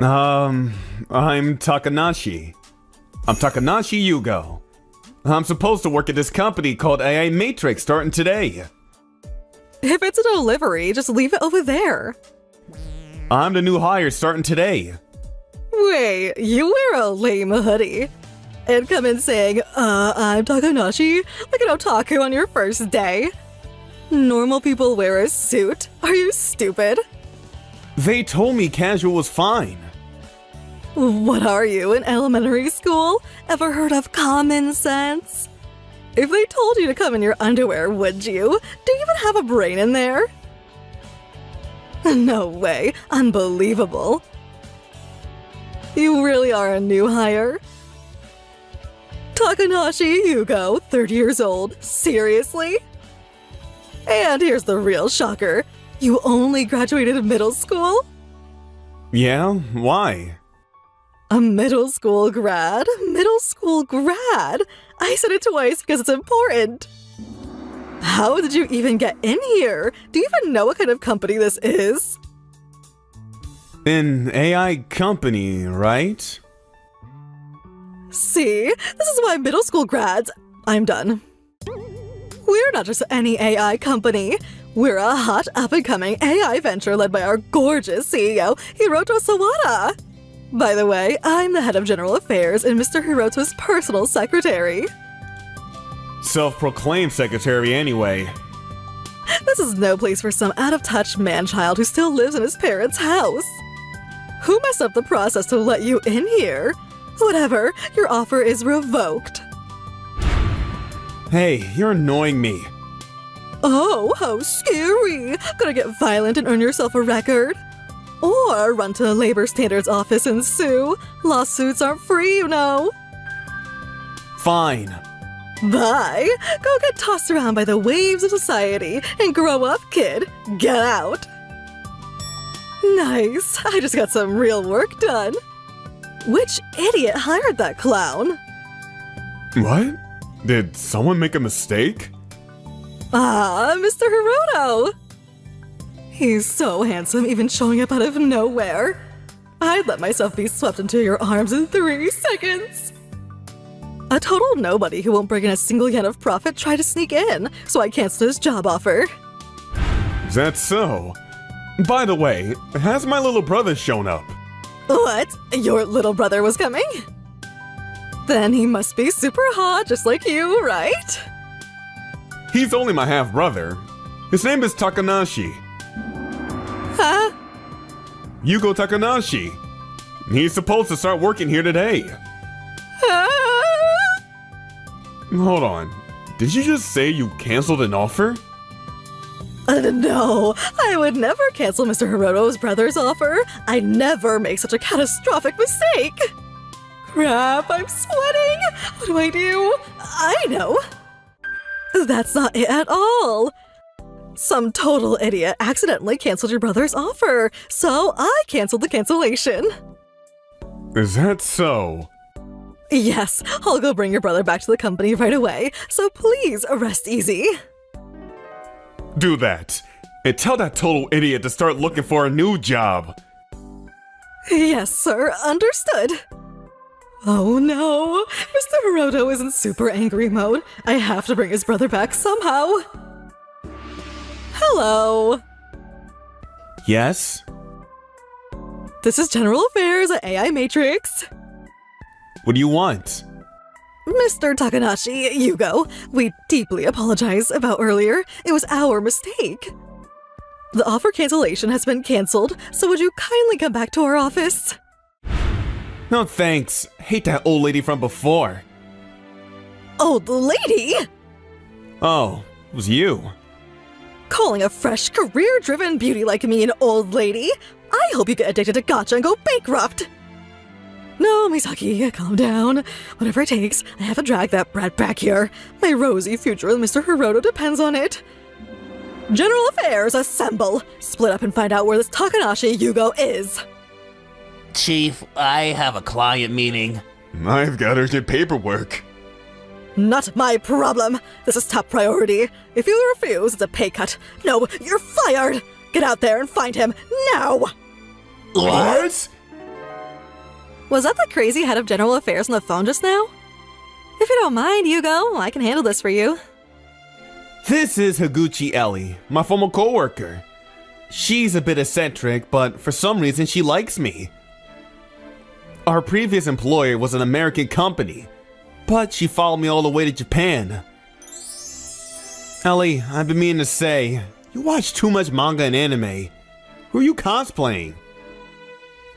I'm Takanashi. I'm Takanashi Yugo. I'm supposed to work at this company called AI Matrix starting today. If it's a delivery, just leave it over there. I'm the new hire starting today. Wait, you wear a lame hoodie and come in saying, I'm Takanashi, like an otaku on your first day. Normal people wear a suit. Are you stupid? They told me casual was fine. What are you, in elementary school? Ever heard of common sense? If they told you to come in your underwear, would you? Do you even have a brain in there? No way. Unbelievable. You really are a new hire? Takanashi Yugo, 30 years old. Seriously? And here's the real shocker. You only graduated middle school? Yeah? Why? A middle school grad? Middle school grad? I said it twice because it's important. How did you even get in here? Do you even know what kind of company this is? An AI company, right? See? This is why middle school grads... I'm done. We're not just any AI company. We're a hot, up-and-coming AI venture led by our gorgeous CEO, Hiroto Sawada. By the way, I'm the head of general affairs and Mr. Hiroto's personal secretary. Self-proclaimed secretary anyway. This is no place for some out-of-touch man-child who still lives in his parents' house. Who messed up the process to let you in here? Whatever, your offer is revoked. Hey, you're annoying me. Oh, how scary! Gonna get violent and earn yourself a record? Or run to the labor standards office and sue. Lawsuits aren't free, you know. Fine. Bye! Go get tossed around by the waves of society and grow up, kid. Get out! Nice. I just got some real work done. Which idiot hired that clown? What? Did someone make a mistake? Ah, Mr. Hiroto! He's so handsome, even showing up out of nowhere. I'd let myself be swept into your arms in 3 seconds. A total nobody who won't bring in a single yen of profit tried to sneak in, so I canceled his job offer. Is that so? By the way, has my little brother shown up? What? Your little brother was coming? Then he must be super hot, just like you, right? He's only my half-brother. His name is Takanashi. Huh? Yugo Takanashi. He's supposed to start working here today. Hold on. Did you just say you canceled an offer? No, I would never cancel Mr. Hiroto's brother's offer. I'd never make such a catastrophic mistake. Crap, I'm sweating. What do I do? I know. That's not it at all. Some total idiot accidentally canceled your brother's offer, so I canceled the cancellation. Is that so? Yes, I'll go bring your brother back to the company right away, so please rest easy. Do that. And tell that total idiot to start looking for a new job. Yes, sir, understood. Oh no, Mr. Hiroto is in super angry mode. I have to bring his brother back somehow. Hello. Yes? This is General Affairs at AI Matrix. What do you want? Mr. Takanashi, Yugo, we deeply apologize about earlier. It was our mistake. The offer cancellation has been canceled, so would you kindly come back to our office? No thanks. Hate that old lady from before. Old lady? Oh, it was you. Calling a fresh, career-driven beauty like me an old lady? I hope you get addicted to gacha and go bankrupt. No, Misaki, calm down. Whatever it takes, I have to drag that brat back here. My rosy future with Mr. Hiroto depends on it. General Affairs, assemble! Split up and find out where this Takanashi Yugo is. Chief, I have a client meeting. I've got urgent paperwork. Not my problem. This is top priority. If you refuse, it's a pay cut. No, you're fired! Get out there and find him, now! What? Was that the crazy head of general affairs on the phone just now? If you don't mind, Hugo, I can handle this for you. This is Higuchi Ellie, my former coworker. She's a bit eccentric, but for some reason she likes me. Our previous employer was an American company, but she followed me all the way to Japan. Ellie, I've been meaning to say, you watch too much manga and anime. Who are you cosplaying?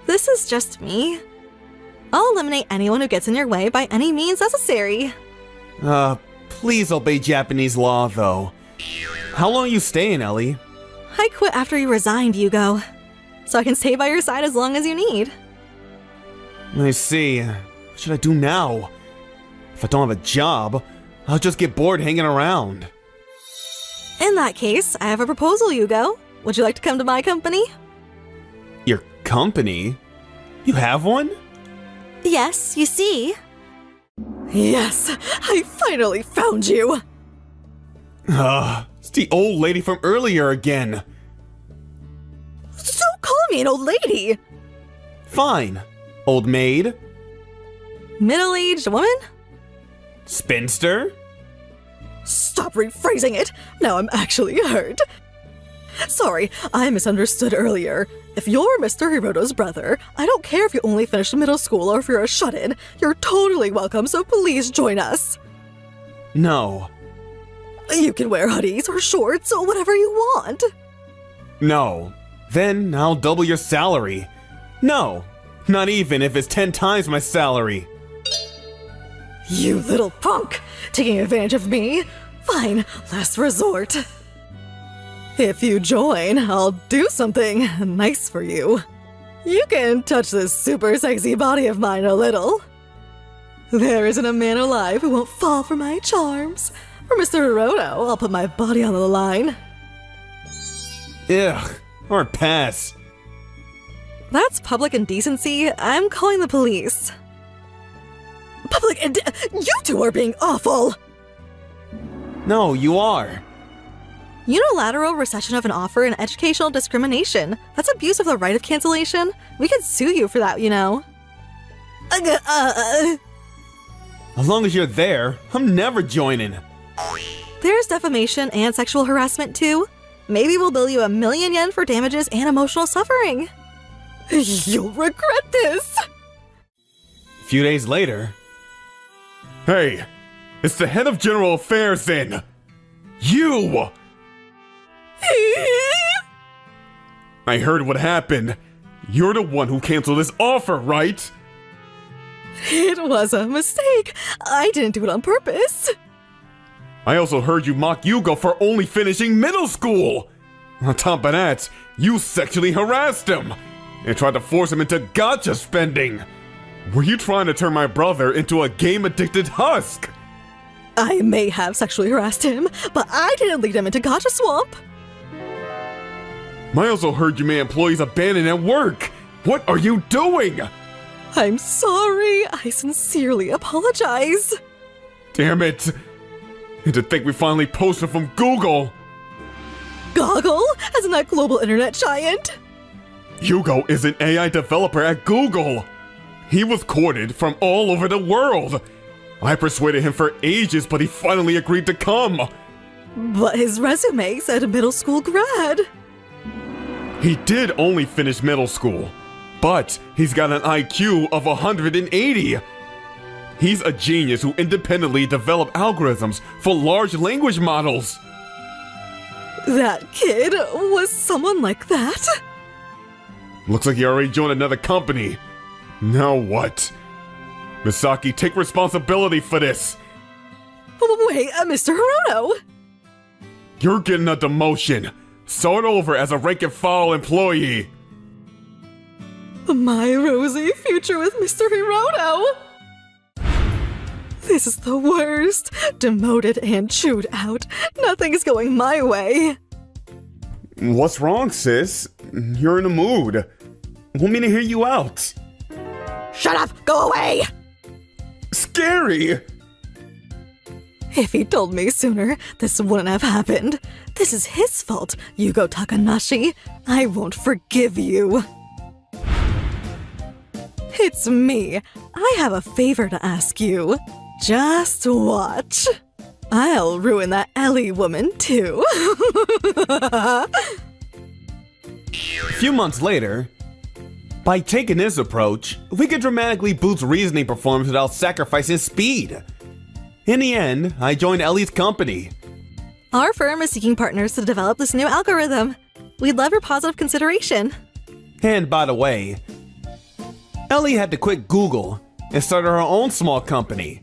This is just me. I'll eliminate anyone who gets in your way by any means necessary. Please obey Japanese law, though. How long are you staying, Ellie? I quit after you resigned, Hugo. So I can stay by your side as long as you need. I see. What should I do now? If I don't have a job, I'll just get bored hanging around. In that case, I have a proposal, Hugo. Would you like to come to my company? Your company? You have one? Yes, you see. Yes, I finally found you. It's the old lady from earlier again. So call me an old lady. Fine. Old maid? Middle-aged woman? Spinster? Stop rephrasing it. Now I'm actually hurt. Sorry, I misunderstood earlier. If you're Mr. Hiroto's brother, I don't care if you only finished middle school or if you're a shut-in. You're totally welcome, so please join us. No. You can wear hoodies or shorts or whatever you want. No. Then I'll double your salary. No. Not even if it's 10 times my salary. You little punk! Taking advantage of me? Fine, last resort. If you join, I'll do something nice for you. You can touch this super sexy body of mine a little. There isn't a man alive who won't fall for my charms. For Mr. Hiroto, I'll put my body on the line. Ugh, or pass. That's public indecency. I'm calling the police. You two are being awful! No, you are. Unilateral recession of an offer and educational discrimination. That's abuse of the right of cancellation. We could sue you for that, you know. As long as you're there, I'm never joining. There's defamation and sexual harassment too. Maybe we'll bill you 1,000,000 yen for damages and emotional suffering. You'll regret this! A few days later... Hey, it's the head of general affairs in... You! I heard what happened. You're the one who canceled this offer, right? It was a mistake. I didn't do it on purpose. I also heard you mock Yugo for only finishing middle school. On top of that, you sexually harassed him and tried to force him into gacha spending. Were you trying to turn my brother into a game-addicted husk? I may have sexually harassed him, but I didn't lead him into gacha swamp. I also heard you made employees abandon at work. What are you doing? I'm sorry. I sincerely apologize. Damn it. And to think we finally posted from Google. Goggle? As in that global internet giant? Hugo is an AI developer at Google. He was courted from all over the world. I persuaded him for ages, but he finally agreed to come. But his resume said middle school grad. He did only finish middle school, but he's got an IQ of 180. He's a genius who independently developed algorithms for large language models. That kid was someone like that? Looks like he already joined another company. Now what? Misaki, take responsibility for this. Wait, Mr. Hiroto! You're getting a demotion. Start over as a rank-and-file employee. My rosy future with Mr. Hiroto! This is the worst. Demoted and chewed out. Nothing's going my way. What's wrong, sis? You're in a mood. Want me to hear you out? Shut up! Go away! Scary! If he told me sooner, this wouldn't have happened. This is his fault, Yugo Takanashi. I won't forgive you. It's me. I have a favor to ask you. Just watch. I'll ruin that Ellie woman too. A few months later, by taking this approach, we could dramatically boost reasoning performance without sacrificing speed. In the end, I joined Ellie's company. Our firm is seeking partners to develop this new algorithm. We'd love your positive consideration. And by the way, Ellie had to quit Google and started her own small company.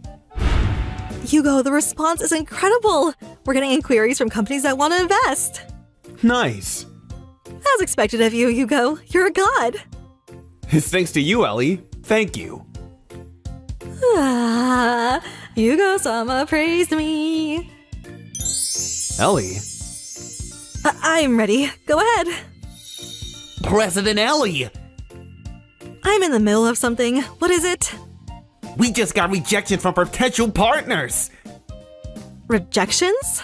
Hugo, the response is incredible. We're getting inquiries from companies that want to invest. Nice. As expected of you, Hugo. You're a god. It's thanks to you, Ellie. Thank you. Ah, Hugo-sama praised me. Ellie? I'm ready. Go ahead. President Ellie! I'm in the middle of something. What is it? We just got rejection from potential partners. Rejections?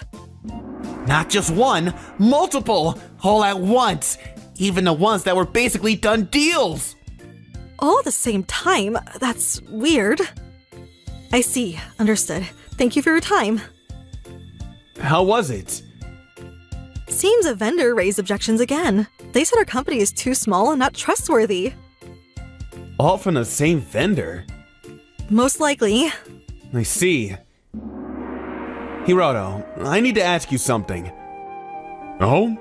Not just one, multiple, all at once. Even the ones that were basically done deals. All at the same time? That's weird. I see. Understood. Thank you for your time. How was it? Seems a vendor raised objections again. They said our company is too small and not trustworthy. All from the same vendor? Most likely. I see. Hiroto, I need to ask you something. Oh?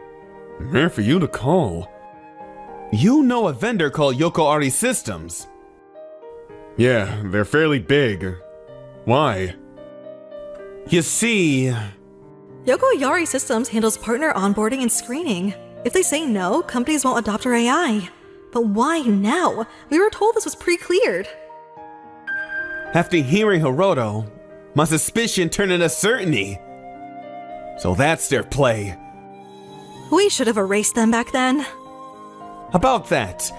I'm here for you to call. You know a vendor called Yoko Systems. Yeah, they're fairly big. Why? You see... Yoko Yari Systems handles partner onboarding and screening. If they say no, companies won't adopt our AI. But why now? We were told this was pre-cleared. After hearing Hiroto, my suspicion turned into certainty. So that's their play. We should have erased them back then. About that,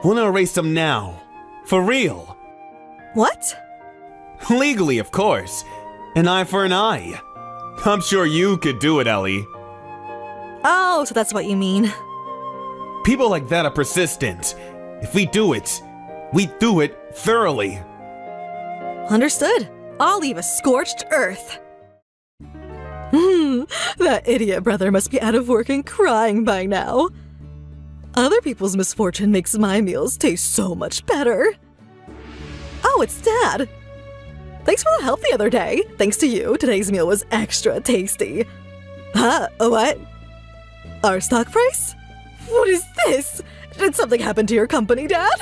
we'll erase them now. For real. What? Legally, of course. An eye for an eye. I'm sure you could do it, Ellie. Oh, so that's what you mean. People like that are persistent. If we do it, we do it thoroughly. Understood. I'll leave a scorched earth. That idiot brother must be out of work and crying by now. Other people's misfortune makes my meals taste so much better. Oh, it's Dad. Thanks for the help the other day. Thanks to you, today's meal was extra tasty. Huh? What? Our stock price? What is this? Did something happen to your company, Dad?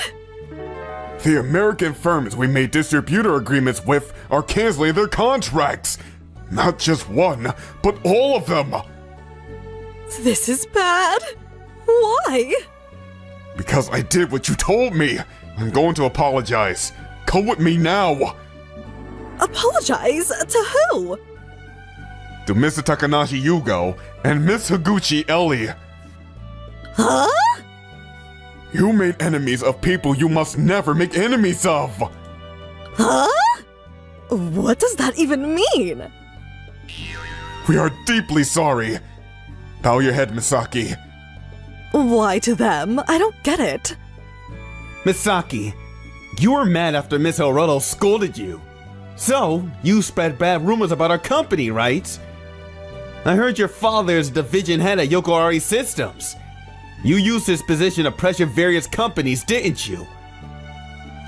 The American firms we made distributor agreements with are canceling their contracts. Not just one, but all of them. This is bad. Why? Because I did what you told me. I'm going to apologize. Come with me now. Apologize? To who? To Mr. Takanashi Yugo and Miss Higuchi Ellie. Huh? You made enemies of people you must never make enemies of. Huh? What does that even mean? We are deeply sorry. Bow your head, Misaki. Why to them? I don't get it. Misaki, you were mad after Miss Hiroto scolded you. So, you spread bad rumors about our company, right? I heard your father is division head at Yoko Systems. You used his position to pressure various companies, didn't you?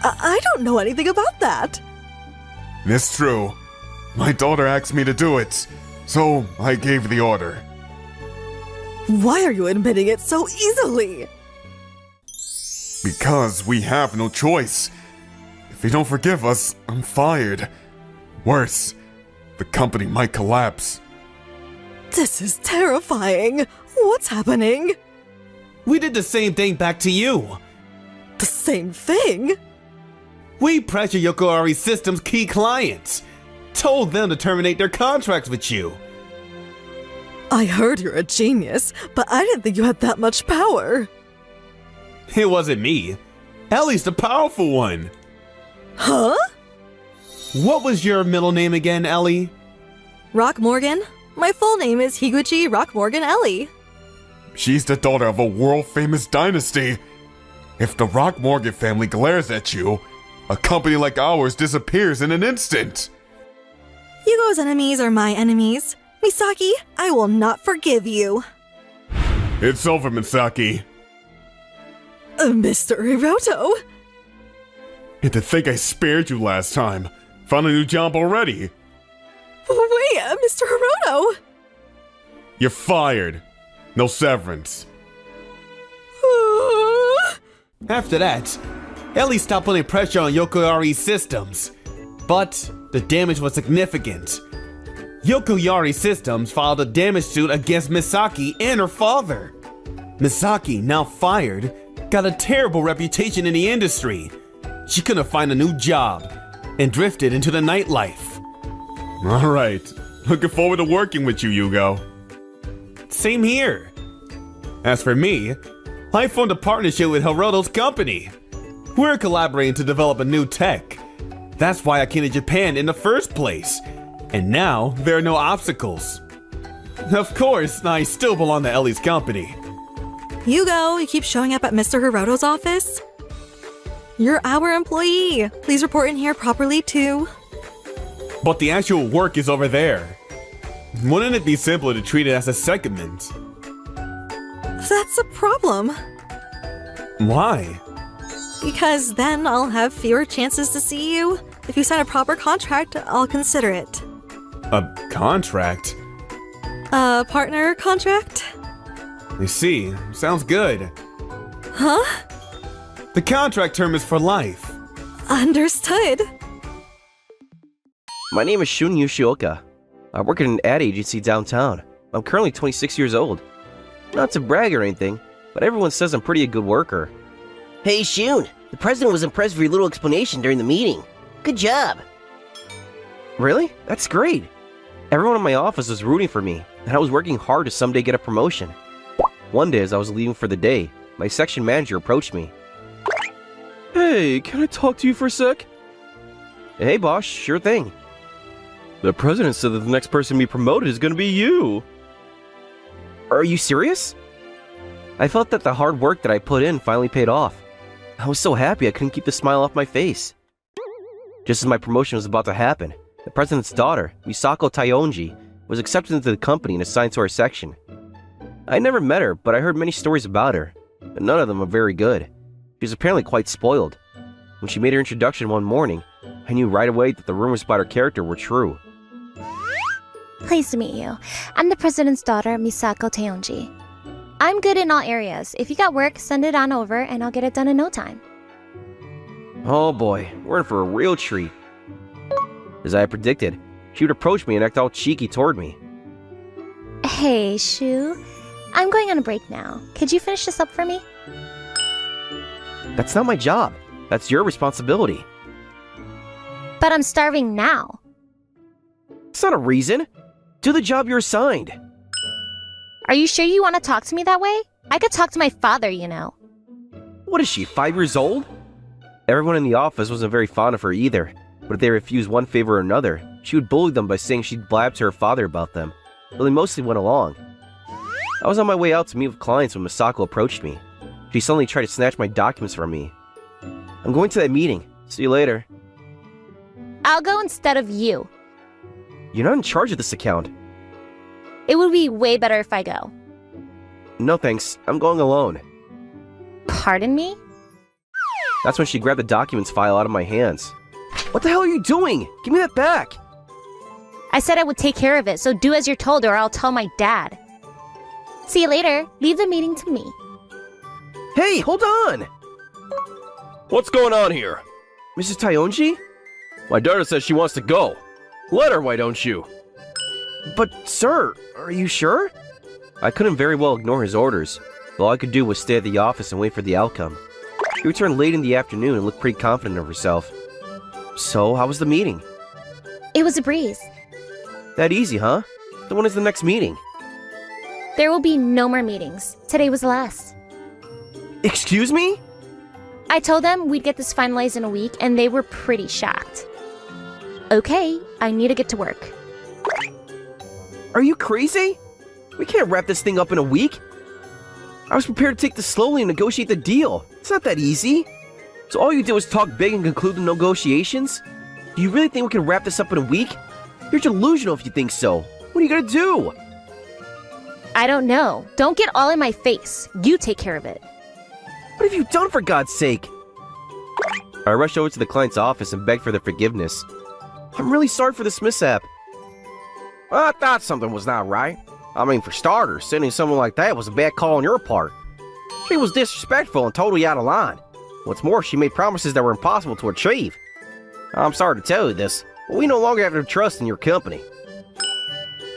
I don't know anything about that. It's true. My daughter asked me to do it, so I gave the order. Why are you admitting it so easily? Because we have no choice. If you don't forgive us, I'm fired. Worse, the company might collapse. This is terrifying. What's happening? We did the same thing back to you. The same thing? We pressured Yoko Systems' key clients. Told them to terminate their contracts with you. I heard you're a genius, but I didn't think you had that much power. It wasn't me. Ellie's the powerful one. Huh? What was your middle name again, Ellie? Rock Morgan? My full name is Higuchi Rock Morgan Ellie. She's the daughter of a world-famous dynasty. If the Rock Morgan family glares at you, a company like ours disappears in an instant. Yugo's enemies are my enemies. Misaki, I will not forgive you. It's over, Misaki. Mr. Hiroto. And to think I spared you last time. Found a new job already. Wait, Mr. Hiroto. You're fired. No severance. After that, Ellie stopped putting pressure on Yokoyari's systems. But the damage was significant. Yokoyari Systems filed a damage suit against Misaki and her father. Misaki, now fired, got a terrible reputation in the industry. She couldn't find a new job and drifted into the nightlife. Alright, looking forward to working with you, Yugo. Same here. As for me, I formed a partnership with Hiroto's company. We're collaborating to develop a new tech. That's why I came to Japan in the first place. And now, there are no obstacles. Of course, I still belong to Ellie's company. Yugo, you keep showing up at Mr. Hiroto's office? You're our employee. Please report in here properly, too. But the actual work is over there. Wouldn't it be simpler to treat it as a segment? That's a problem. Why? Because then I'll have fewer chances to see you. If you sign a proper contract, I'll consider it. A contract? A partner contract? I see. Sounds good. Huh? The contract term is for life. Understood. My name is Shun Yoshioka. I work at an ad agency downtown. I'm currently 26 years old. Not to brag or anything, but everyone says I'm pretty a good worker. Hey, Shun, the president was impressed with your little explanation during the meeting. Good job. Really? That's great. Everyone in my office was rooting for me, and I was working hard to someday get a promotion. One day as I was leaving for the day, my section manager approached me. Hey, can I talk to you for a sec? Hey boss, sure thing. The president said that the next person to be promoted is going to be you. Are you serious? I felt that the hard work that I put in finally paid off. I was so happy I couldn't keep the smile off my face. Just as my promotion was about to happen, the president's daughter, Misako Taionji, was accepted into the company and assigned to our section. I never met her, but I heard many stories about her, but none of them are very good. She was apparently quite spoiled. When she made her introduction one morning, I knew right away that the rumors about her character were true. Pleased to meet you. I'm the president's daughter, Misako Taionji. I'm good in all areas. If you got work, send it on over and I'll get it done in no time. Oh boy, we're in for a real treat. As I had predicted, she would approach me and act all cheeky toward me. Hey, Shu. I'm going on a break now. Could you finish this up for me? That's not my job. That's your responsibility. But I'm starving now. It's not a reason. Do the job you're assigned. Are you sure you want to talk to me that way? I could talk to my father, you know. What is she, 5 years old? Everyone in the office wasn't very fond of her either, but if they refused one favor or another, she would bully them by saying she'd blab to her father about them, though they mostly went along. I was on my way out to meet with clients when Misako approached me. She suddenly tried to snatch my documents from me. I'm going to that meeting. See you later. I'll go instead of you. You're not in charge of this account. It would be way better if I go. No thanks, I'm going alone. Pardon me? That's when she grabbed the documents file out of my hands. What the hell are you doing? Give me that back! I said I would take care of it, so do as you're told or I'll tell my dad. See you later. Leave the meeting to me. Hey, hold on! What's going on here? Mrs. Taionji? My daughter says she wants to go. Let her, why don't you? But, sir, are you sure? I couldn't very well ignore his orders. All I could do was stay at the office and wait for the outcome. She returned late in the afternoon and looked pretty confident of herself. So, how was the meeting? It was a breeze. That easy, huh? So when is the next meeting? There will be no more meetings. Today was the last. Excuse me? I told them we'd get this finalized in a week, and they were pretty shocked. Okay, I need to get to work. Are you crazy? We can't wrap this thing up in a week. I was prepared to take this slowly and negotiate the deal. It's not that easy. So all you did was talk big and conclude the negotiations? Do you really think we can wrap this up in a week? You're delusional if you think so. What are you gonna do? I don't know. Don't get all in my face. You take care of it. What have you done, for God's sake? I rushed over to the client's office and begged for their forgiveness. I'm really sorry for this mishap. I thought something was not right. I mean, for starters, sending someone like that was a bad call on your part. She was disrespectful and totally out of line. What's more, she made promises that were impossible to achieve. I'm sorry to tell you this, but we no longer have no trust in your company.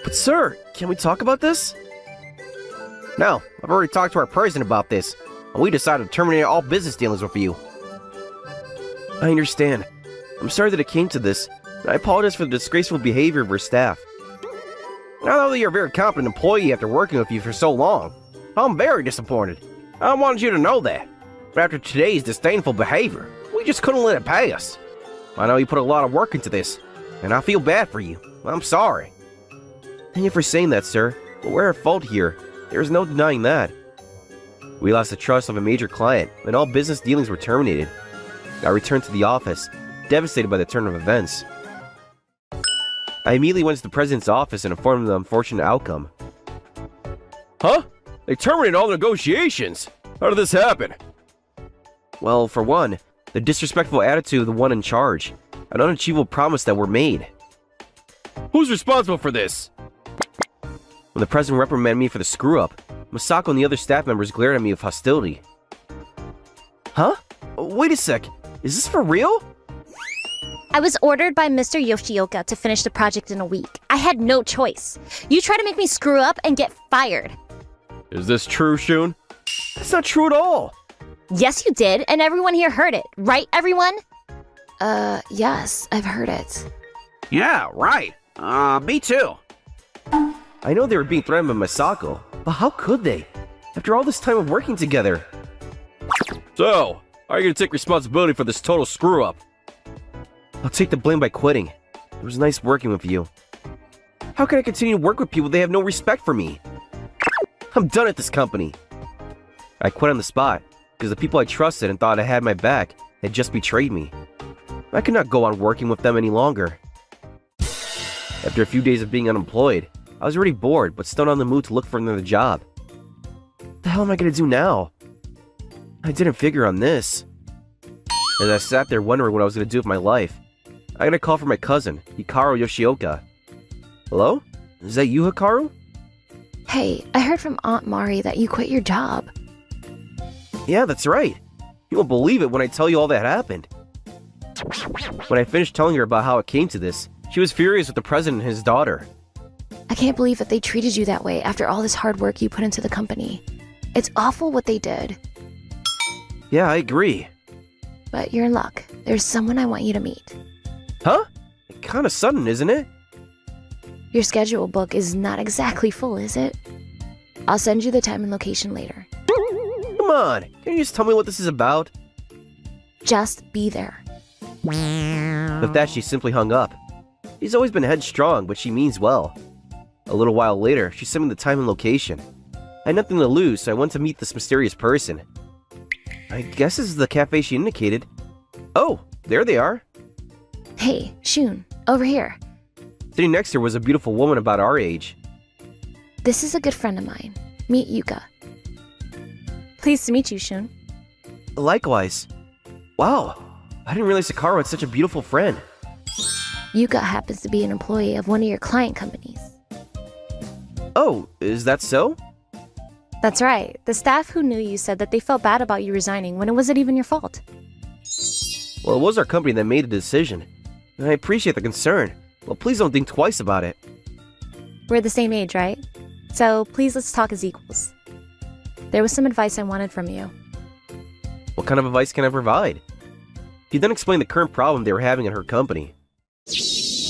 But sir, can we talk about this? No, I've already talked to our president about this, and we decided to terminate all business dealings with you. I understand. I'm sorry that it came to this, and I apologize for the disgraceful behavior of our staff. I know that you're a very competent employee after working with you for so long. I'm very disappointed. I wanted you to know that. But after today's disdainful behavior, we just couldn't let it pass. I know you put a lot of work into this, and I feel bad for you. I'm sorry. Thank you for saying that, sir, but we're at fault here. There's no denying that. We lost the trust of a major client, and all business dealings were terminated. I returned to the office, devastated by the turn of events. I immediately went to the president's office and informed him of the unfortunate outcome. Huh? They terminated all the negotiations! How did this happen? Well, for one, the disrespectful attitude of the one in charge, an unachievable promise that were made. Who's responsible for this? When the president reprimanded me for the screw-up, Misako and the other staff members glared at me with hostility. Huh? Wait a sec, is this for real? I was ordered by Mr. Yoshioka to finish the project in a week. I had no choice. You try to make me screw up and get fired. Is this true, Shun? That's not true at all. Yes, you did, and everyone here heard it. Right, everyone? Yes, I've heard it. Yeah, right. Me too. I know they were being threatened by Misako, but how could they? After all this time of working together. So, how are you gonna take responsibility for this total screw-up? I'll take the blame by quitting. It was nice working with you. How can I continue to work with people if they have no respect for me? I'm done at this company. I quit on the spot, because the people I trusted and thought I had my back had just betrayed me. I could not go on working with them any longer. After a few days of being unemployed, I was already bored, but still not in the mood to look for another job. What the hell am I gonna do now? I didn't figure on this. As I sat there wondering what I was gonna do with my life, I got a call from my cousin, Hikaru Yoshioka. Hello? Is that you, Hikaru? Hey, I heard from Aunt Mari that you quit your job. Yeah, that's right. You won't believe it when I tell you all that happened. When I finished telling her about how it came to this, she was furious with the president and his daughter. I can't believe that they treated you that way after all this hard work you put into the company. It's awful what they did. Yeah, I agree. But you're in luck. There's someone I want you to meet. Huh? Kinda sudden, isn't it? Your schedule book is not exactly full, is it? I'll send you the time and location later. Come on, can you just tell me what this is about? Just be there. With that, she simply hung up. She's always been headstrong, but she means well. A little while later, she sent me the time and location. I had nothing to lose, so I went to meet this mysterious person. I guess this is the cafe she indicated. Oh, there they are. Hey, Shun, over here. Sitting next to her was a beautiful woman about our age. This is a good friend of mine. Meet Yuka. Pleased to meet you, Shun. Likewise. Wow, I didn't realize Hikaru had such a beautiful friend. Yuka happens to be an employee of one of your client companies. Oh, is that so? That's right. The staff who knew you said that they felt bad about you resigning when it wasn't even your fault. Well, it was our company that made the decision. And I appreciate the concern. Well, please don't think twice about it. We're the same age, right? So please let's talk as equals. There was some advice I wanted from you. What kind of advice can I provide? She then explained the current problem they were having at her company.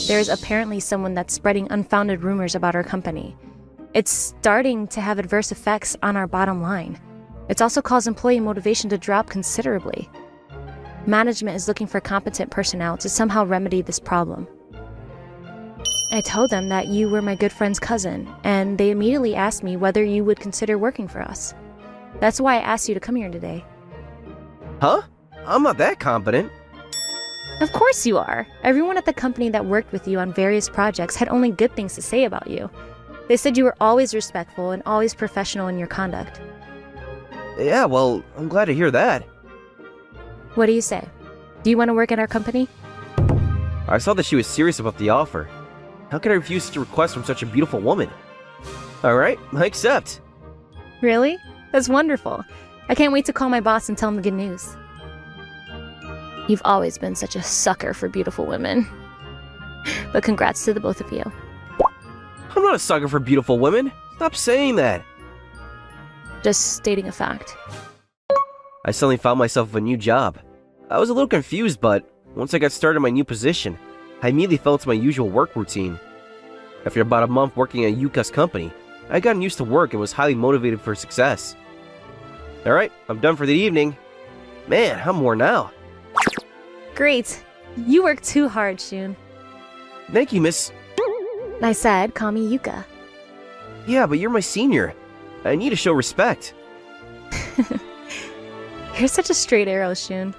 There's apparently someone that's spreading unfounded rumors about our company. It's starting to have adverse effects on our bottom line. It's also caused employee motivation to drop considerably. Management is looking for competent personnel to somehow remedy this problem. I told them that you were my good friend's cousin, and they immediately asked me whether you would consider working for us. That's why I asked you to come here today. Huh? I'm not that competent. Of course you are. Everyone at the company that worked with you on various projects had only good things to say about you. They said you were always respectful and always professional in your conduct. Yeah, well, I'm glad to hear that. What do you say? Do you want to work at our company? I saw that she was serious about the offer. How could I refuse such a request from such a beautiful woman? Alright, I accept. Really? That's wonderful. I can't wait to call my boss and tell him the good news. You've always been such a sucker for beautiful women. But congrats to the both of you. I'm not a sucker for beautiful women. Stop saying that. Just stating a fact. I suddenly found myself with a new job. I was a little confused, but once I got started in my new position, I immediately fell into my usual work routine. After about a month working at Yuka's company, I had gotten used to work and was highly motivated for success. Alright, I'm done for the evening. Man, I'm worn out. Great. You work too hard, Shun. Thank you, miss. I said, call me Yuka. Yeah, but you're my senior. I need to show respect. You're such a straight arrow, Shun.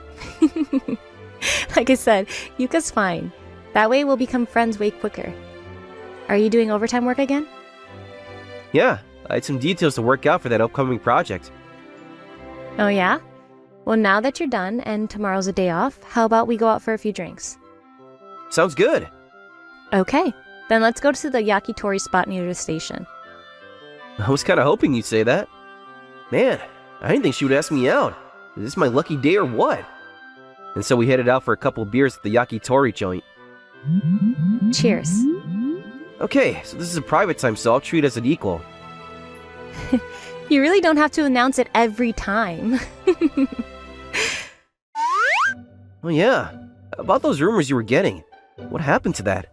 Like I said, Yuka's fine. That way we'll become friends way quicker. Are you doing overtime work again? Yeah, I had some details to work out for that upcoming project. Oh yeah? Well, now that you're done and tomorrow's a day off, how about we go out for a few drinks? Sounds good. Okay, then let's go to the yakitori spot near the station. I was kind of hoping you'd say that. Man, I didn't think she would ask me out. Is this my lucky day or what? And so we headed out for a couple of beers at the yakitori joint. Cheers. Okay, so this is a private time, so I'll treat it as an equal. You really don't have to announce it every time. Oh yeah, about those rumors you were getting. What happened to that?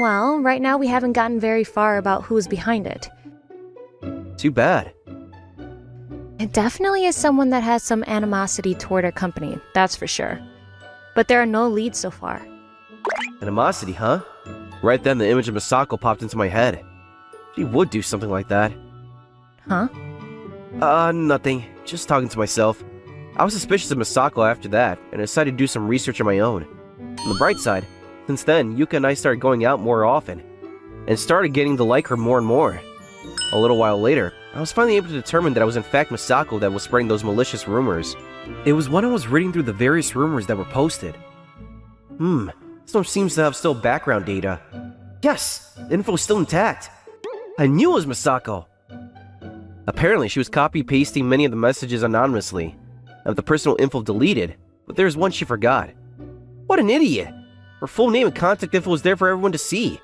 Well, right now we haven't gotten very far about who's behind it. Too bad. It definitely is someone that has some animosity toward our company, that's for sure. But there are no leads so far. Animosity, huh? Right then the image of Misako popped into my head. She would do something like that. Huh? Nothing. Just talking to myself. I was suspicious of Misako after that, and decided to do some research on my own. On the bright side, since then, Yuka and I started going out more often, and started getting to like her more and more. A little while later, I was finally able to determine that it was in fact Misako that was spreading those malicious rumors. It was when I was reading through the various rumors that were posted. This one seems to have still background data. Yes! The info is still intact. I knew it was Misako! Apparently, she was copy-pasting many of the messages anonymously, and the personal info deleted, but there's one she forgot. What an idiot! Her full name and contact info was there for everyone to see.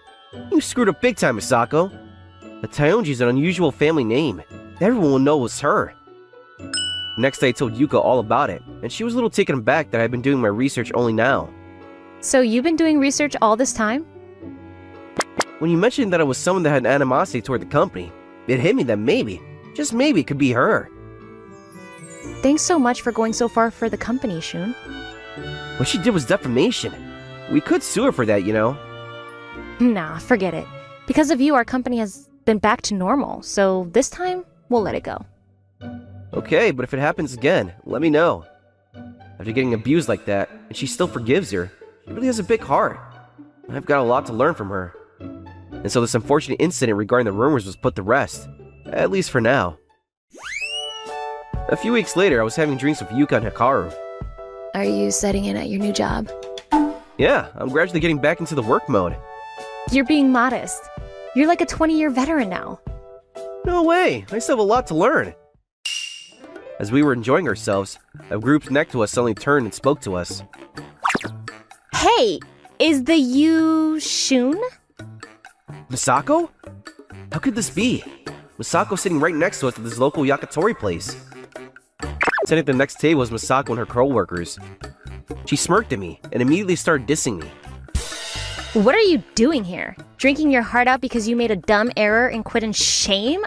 You screwed up big time, Misako. The Taionji is an unusual family name. Everyone will know it was her. Next day I told Yuka all about it, and she was a little taken aback that I had been doing my research only now. So you've been doing research all this time? When you mentioned that it was someone that had animosity toward the company, it hit me that maybe, just maybe, it could be her. Thanks so much for going so far for the company, Shun. What she did was defamation. We could sue her for that, you know. Nah, forget it. Because of you, our company has been back to normal, so this time, we'll let it go. Okay, but if it happens again, let me know. After getting abused like that, and she still forgives her, she really has a big heart. I've got a lot to learn from her. And so this unfortunate incident regarding the rumors was put to rest. At least for now. A few weeks later, I was having drinks with Yuka and Hikaru. Are you setting in at your new job? Yeah, I'm gradually getting back into the work mode. You're being modest. You're like a 20-year veteran now. No way, I still have a lot to learn. As we were enjoying ourselves, a group next to us suddenly turned and spoke to us. Hey, is the you Shun? Misako? How could this be? Misako's sitting right next to us at this local yakitori place. Sitting at the next table was Misako and her co-workers. She smirked at me and immediately started dissing me. What are you doing here? Drinking your heart out because you made a dumb error and quit in shame?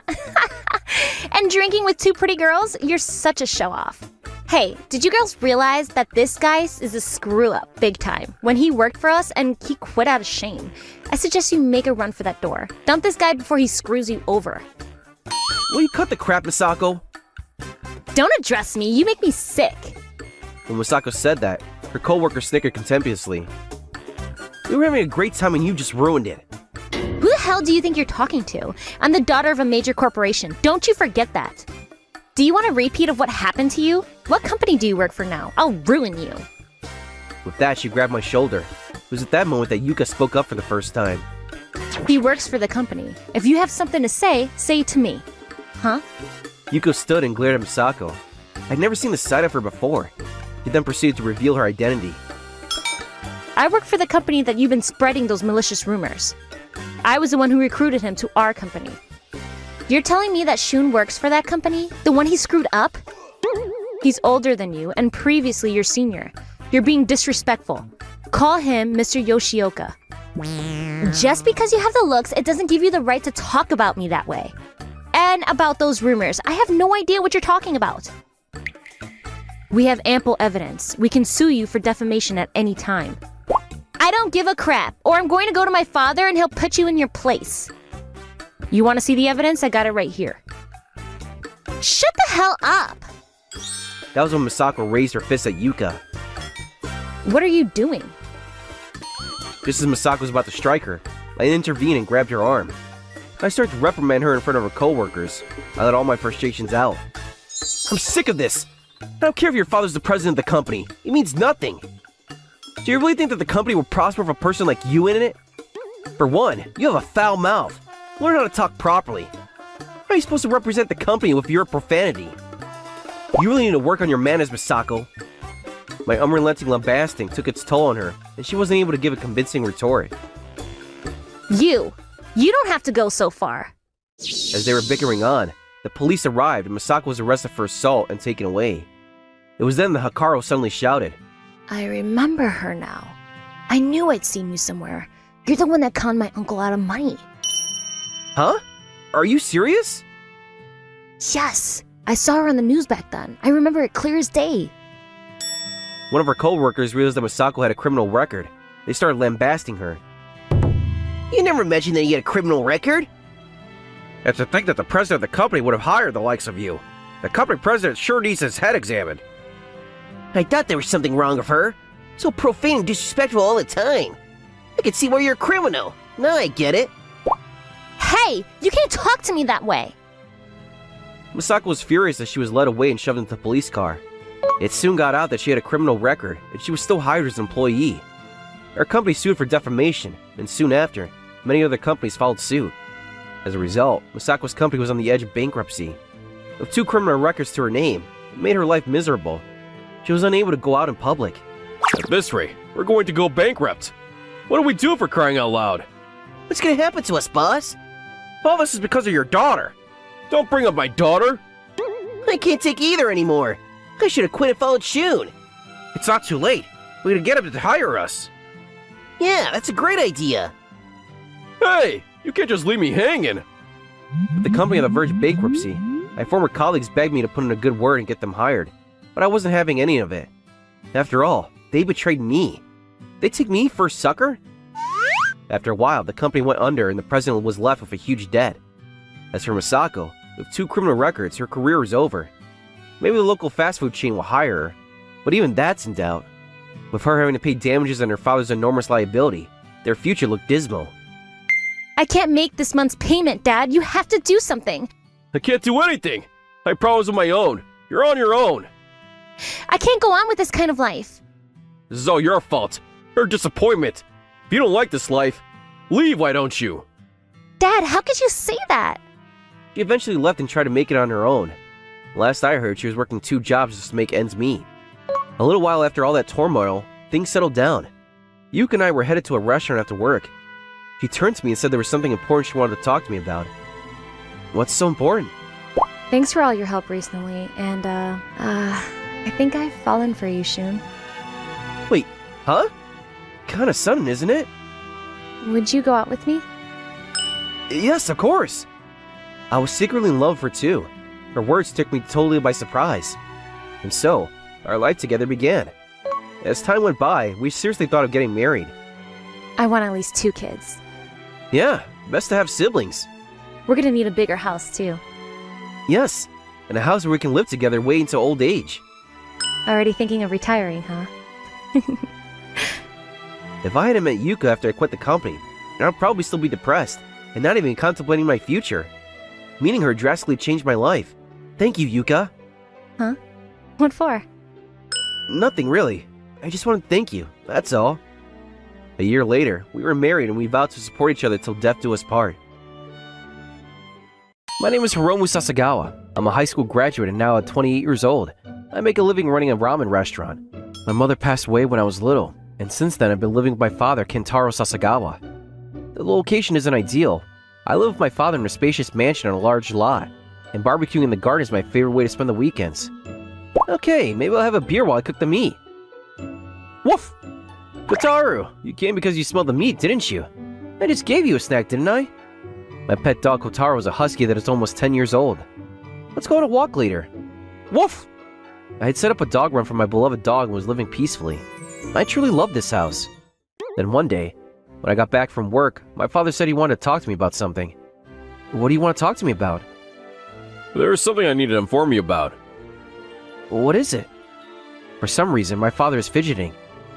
And drinking with two pretty girls? You're such a show-off. Hey, did you girls realize that this guy is a screw-up big time? When he worked for us and he quit out of shame. I suggest you make a run for that door. Dump this guy before he screws you over. Will you cut the crap, Misako? Don't address me, you make me sick. When Misako said that, her coworker snickered contemptuously. We were having a great time and you just ruined it. Who the hell do you think you're talking to? I'm the daughter of a major corporation. Don't you forget that. Do you want a repeat of what happened to you? What company do you work for now? I'll ruin you. With that, she grabbed my shoulder. It was at that moment that Yuka spoke up for the first time. He works for the company. If you have something to say it to me. Huh? Yuko stood and glared at Misako. I'd never seen the side of her before. She then proceeded to reveal her identity. I work for the company that you've been spreading those malicious rumors. I was the one who recruited him to our company. You're telling me that Shun works for that company? The one he screwed up? He's older than you and previously your senior. You're being disrespectful. Call him Mr. Yoshioka. Just because you have the looks, it doesn't give you the right to talk about me that way. And about those rumors, I have no idea what you're talking about. We have ample evidence. We can sue you for defamation at any time. I don't give a crap, or I'm going to go to my father and he'll put you in your place. You want to see the evidence? I got it right here. Shut the hell up! That was when Misako raised her fist at Yuka. What are you doing? Just as Misako was about to strike her, I intervened and grabbed her arm. I started to reprimand her in front of her coworkers. I let all my frustrations out. I'm sick of this! I don't care if your father's the president of the company. It means nothing. Do you really think that the company will prosper with a person like you in it? For one, you have a foul mouth. Learn how to talk properly. How are you supposed to represent the company with your profanity? You really need to work on your manners, Misako. My unrelenting lambasting took its toll on her, and she wasn't able to give a convincing retort. You don't have to go so far. As they were bickering on, the police arrived and Misako was arrested for assault and taken away. It was then that Hikaru suddenly shouted, I remember her now. I knew I'd seen you somewhere. You're the one that conned my uncle out of money. Huh? Are you serious? Yes, I saw her on the news back then. I remember it clear as day. One of her co-workers realized that Misako had a criminal record. They started lambasting her. You never mentioned that he had a criminal record. And to think that the president of the company would have hired the likes of you. The company president sure needs his head examined. I thought there was something wrong with her. So profane and disrespectful all the time. I could see why you're a criminal. Now I get it. Hey, you can't talk to me that way. Misako was furious as she was led away and shoved into the police car. It soon got out that she had a criminal record, and she was still hired as an employee. Her company sued for defamation, and soon after, many other companies followed suit. As a result, Misako's company was on the edge of bankruptcy. With 2 criminal records to her name, it made her life miserable. She was unable to go out in public. At this rate, we're going to go bankrupt. What do we do for crying out loud? What's gonna happen to us, boss? All this is because of your daughter. Don't bring up my daughter. I can't take either anymore. I should have quit and followed Shun. It's not too late. We gotta get him to hire us. Yeah, that's a great idea. Hey, you can't just leave me hanging. With the company on the verge of bankruptcy, my former colleagues begged me to put in a good word and get them hired, but I wasn't having any of it. After all, they betrayed me. They took me for a sucker? After a while, the company went under and the president was left with a huge debt. As for Misako, with 2 criminal records, her career was over. Maybe the local fast food chain will hire her, but even that's in doubt. With her having to pay damages on her father's enormous liability, their future looked dismal. I can't make this month's payment, Dad. You have to do something. I can't do anything. I have problems of my own. You're on your own. I can't go on with this kind of life. This is all your fault. Her disappointment. If you don't like this life, leave, why don't you? Dad, how could you say that? She eventually left and tried to make it on her own. Last I heard, she was working 2 jobs just to make ends meet. A little while after all that turmoil, things settled down. Yuka and I were headed to a restaurant after work. She turned to me and said there was something important she wanted to talk to me about. What's so important? Thanks for all your help recently, and I think I've fallen for you, Shun. Wait, huh? Kinda sudden, isn't it? Would you go out with me? Yes, of course! I was secretly in love with her too. Her words took me totally by surprise. And so, our life together began. As time went by, we seriously thought of getting married. I want at least 2 kids. Yeah, best to have siblings. We're gonna need a bigger house, too. Yes, and a house where we can live together way into old age. Already thinking of retiring, huh? If I hadn't met Yuka after I quit the company, I'd probably still be depressed and not even contemplating my future. Meeting her drastically changed my life. Thank you, Yuka. Huh? What for? Nothing really. I just want to thank you, that's all. A year later, we were married and we vowed to support each other till death do us part. My name is Hiromu Sasagawa. I'm a high school graduate and now at 28 years old. I make a living running a ramen restaurant. My mother passed away when I was little, and since then I've been living with my father, Kentaro Sasagawa. The location isn't ideal. I live with my father in a spacious mansion on a large lot, and barbecuing in the garden is my favorite way to spend the weekends. Okay, maybe I'll have a beer while I cook the meat. Woof! Kotaru, you came because you smelled the meat, didn't you? I just gave you a snack, didn't I? My pet dog Kotaru is a husky that is almost 10 years old. Let's go on a walk later. Woof! I had set up a dog run for my beloved dog and was living peacefully. I truly loved this house. Then one day, when I got back from work, my father said he wanted to talk to me about something. What do you want to talk to me about? There's something I need to inform you about. What is it? For some reason, my father is fidgeting.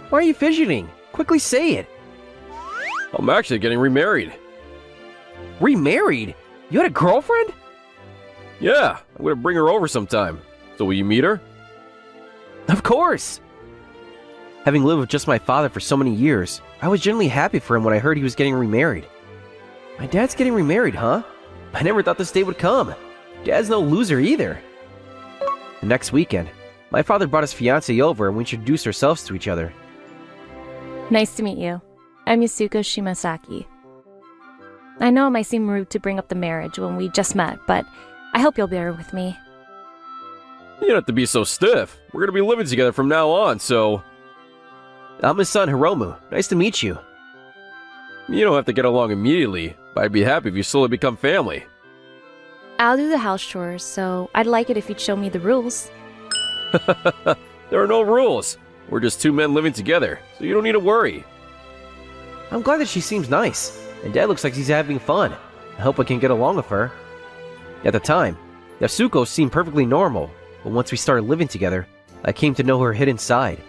Why are you fidgeting? Quickly say it. I'm actually getting remarried. Remarried? You had a girlfriend? Yeah, I'm gonna bring her over sometime. So will you meet her? Of course! Having lived with just my father for so many years, I was genuinely happy for him when I heard he was getting remarried. My dad's getting remarried, huh? I never thought this day would come. Dad's no loser either. The next weekend, my father brought his fiancée over and we introduced ourselves to each other. Nice to meet you. I'm Yasuko Shimasaki. I know it might seem rude to bring up the marriage when we just met, but I hope you'll bear with me. You don't have to be so stiff. We're gonna be living together from now on, so... I'm his son, Hiromu. Nice to meet you. You don't have to get along immediately, but I'd be happy if you slowly become family. I'll do the house chores, so I'd like it if you'd show me the rules. There are no rules. We're just two men living together, so you don't need to worry. I'm glad that she seems nice, and Dad looks like he's having fun. I hope I can get along with her. At the time, Yasuko seemed perfectly normal, but once we started living together, I came to know her hidden side.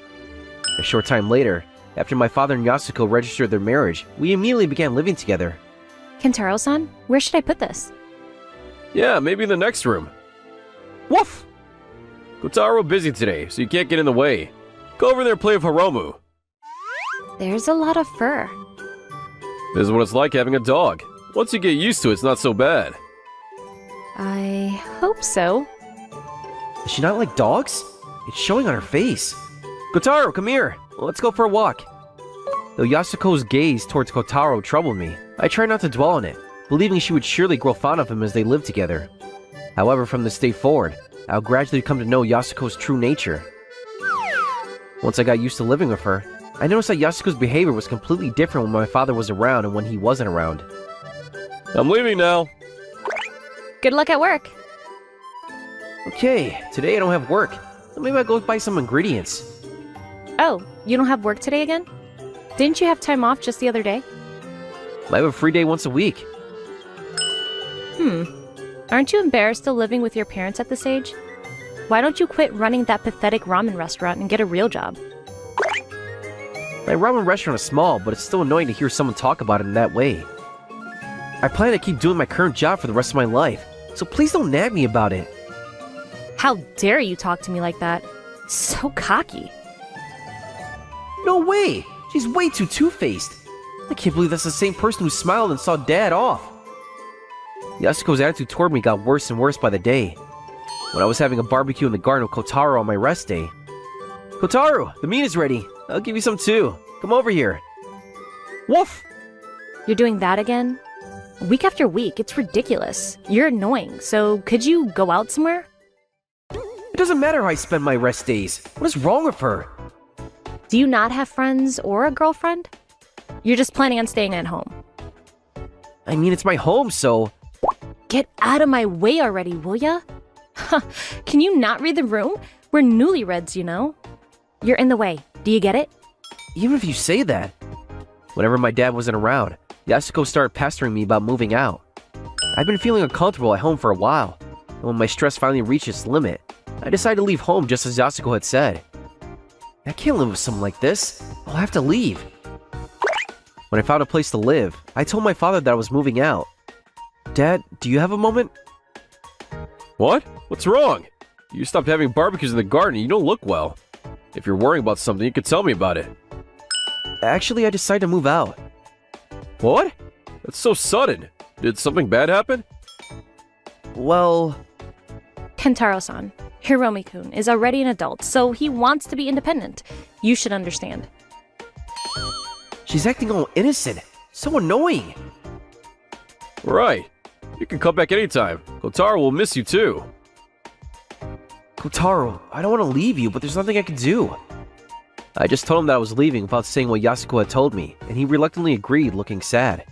A short time later, after my father and Yasuko registered their marriage, we immediately began living together. Kentaro-san, where should I put this? Yeah, maybe in the next room. Woof! Kotaro busy today, so you can't get in the way. Go over there and play with Hiromu. There's a lot of fur. This is what it's like having a dog. Once you get used to it, it's not so bad. I hope so. Does she not like dogs? It's showing on her face. Kotaro, come here. Let's go for a walk. Though Yasuko's gaze towards Kotaro troubled me, I tried not to dwell on it, believing she would surely grow fond of him as they lived together. However, from this day forward, I'll gradually come to know Yasuko's true nature. Once I got used to living with her, I noticed that Yasuko's behavior was completely different when my father was around and when he wasn't around. I'm leaving now. Good luck at work. Okay, today I don't have work, so maybe I'll go buy some ingredients. Oh, you don't have work today again? Didn't you have time off just the other day? I have a free day once a week. Aren't you embarrassed still living with your parents at this age? Why don't you quit running that pathetic ramen restaurant and get a real job? My ramen restaurant is small, but it's still annoying to hear someone talk about it in that way. I plan to keep doing my current job for the rest of my life, so please don't nag me about it. How dare you talk to me like that? So cocky. No way! She's way too two-faced. I can't believe that's the same person who smiled and saw Dad off. Yasuko's attitude toward me got worse and worse by the day. When I was having a barbecue in the garden with Kotaro on my rest day. Kotaro, the meat is ready. I'll give you some too. Come over here. Woof! You're doing that again? Week after week, it's ridiculous. You're annoying, so could you go out somewhere? It doesn't matter how I spend my rest days. What is wrong with her? Do you not have friends or a girlfriend? You're just planning on staying at home. I mean, it's my home, so... Get out of my way already, will ya? Can you not read the room? We're newlyweds, you know. You're in the way. Do you get it? Even if you say that. Whenever my dad wasn't around, Yasuko started pestering me about moving out. I've been feeling uncomfortable at home for a while, and when my stress finally reached its limit, I decided to leave home just as Yasuko had said. I can't live with someone like this. I'll have to leave. When I found a place to live, I told my father that I was moving out. Dad, do you have a moment? What? What's wrong? You stopped having barbecues in the garden and you don't look well. If you're worrying about something, you could tell me about it. Actually, I decided to move out. What? That's so sudden. Did something bad happen? Well, Kentaro-san, Hiromi-kun is already an adult, so he wants to be independent. You should understand. she's acting all innocent. So annoying. Right. You can come back anytime. Kotaro will miss you too. Kotaro, I don't want to leave you, but there's nothing I can do. I just told him that I was leaving without saying what Yasuko had told me, and he reluctantly agreed, looking sad.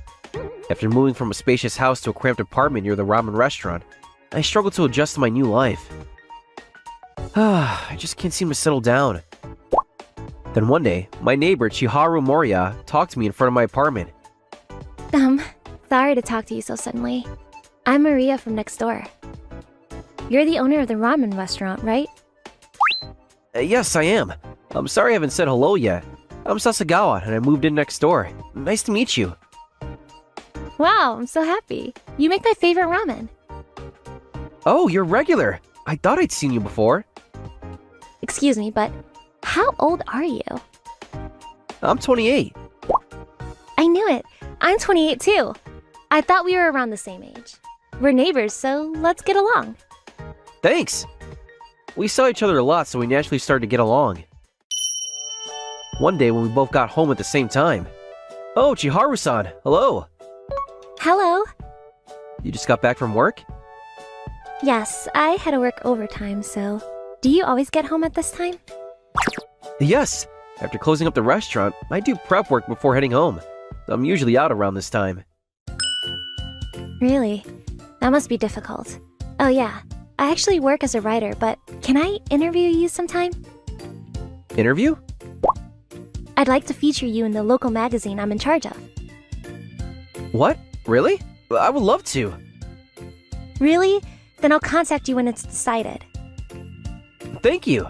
After moving from a spacious house to a cramped apartment near the ramen restaurant, I struggled to adjust to my new life. I just can't seem to settle down. Then one day, my neighbor Chiharu Moriya talked to me in front of my apartment. Sorry to talk to you so suddenly. I'm Maria from next door. You're the owner of the ramen restaurant, right? Yes, I am. I'm sorry I haven't said hello yet. I'm Sasagawa, and I moved in next door. Nice to meet you. Wow, I'm so happy. You make my favorite ramen. Oh, you're regular. I thought I'd seen you before. Excuse me, but how old are you? I'm 28. I knew it. I'm 28 too. I thought we were around the same age. We're neighbors, so let's get along. Thanks. We saw each other a lot, so we naturally started to get along. One day when we both got home at the same time. Oh, Chiharu-san, hello. Hello. You just got back from work? Yes, I had to work overtime, so... Do you always get home at this time? Yes. After closing up the restaurant, I do prep work before heading home. I'm usually out around this time. Really? That must be difficult. Oh yeah, I actually work as a writer, but can I interview you sometime? Interview? I'd like to feature you in the local magazine I'm in charge of. What? Really? I would love to. Really? Then I'll contact you when it's decided. Thank you.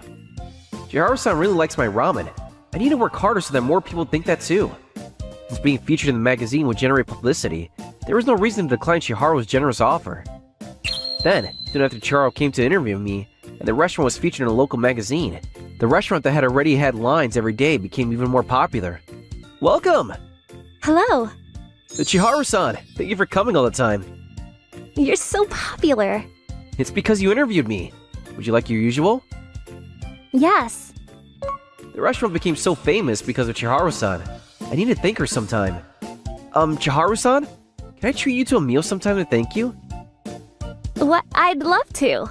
Chiharu-san really likes my ramen. I need to work harder so that more people think that too. Since being featured in the magazine would generate publicity, there was no reason to decline Chiharu's generous offer. Then, soon after Chiharu came to interview me, and the restaurant was featured in a local magazine, the restaurant that had already had lines every day became even more popular. Welcome! Hello. Chiharu-san, thank you for coming all the time. You're so popular. It's because you interviewed me. Would you like your usual? Yes. The restaurant became so famous because of Chiharu-san. I need to thank her sometime. Chiharu-san? Can I treat you to a meal sometime to thank you? What? I'd love to.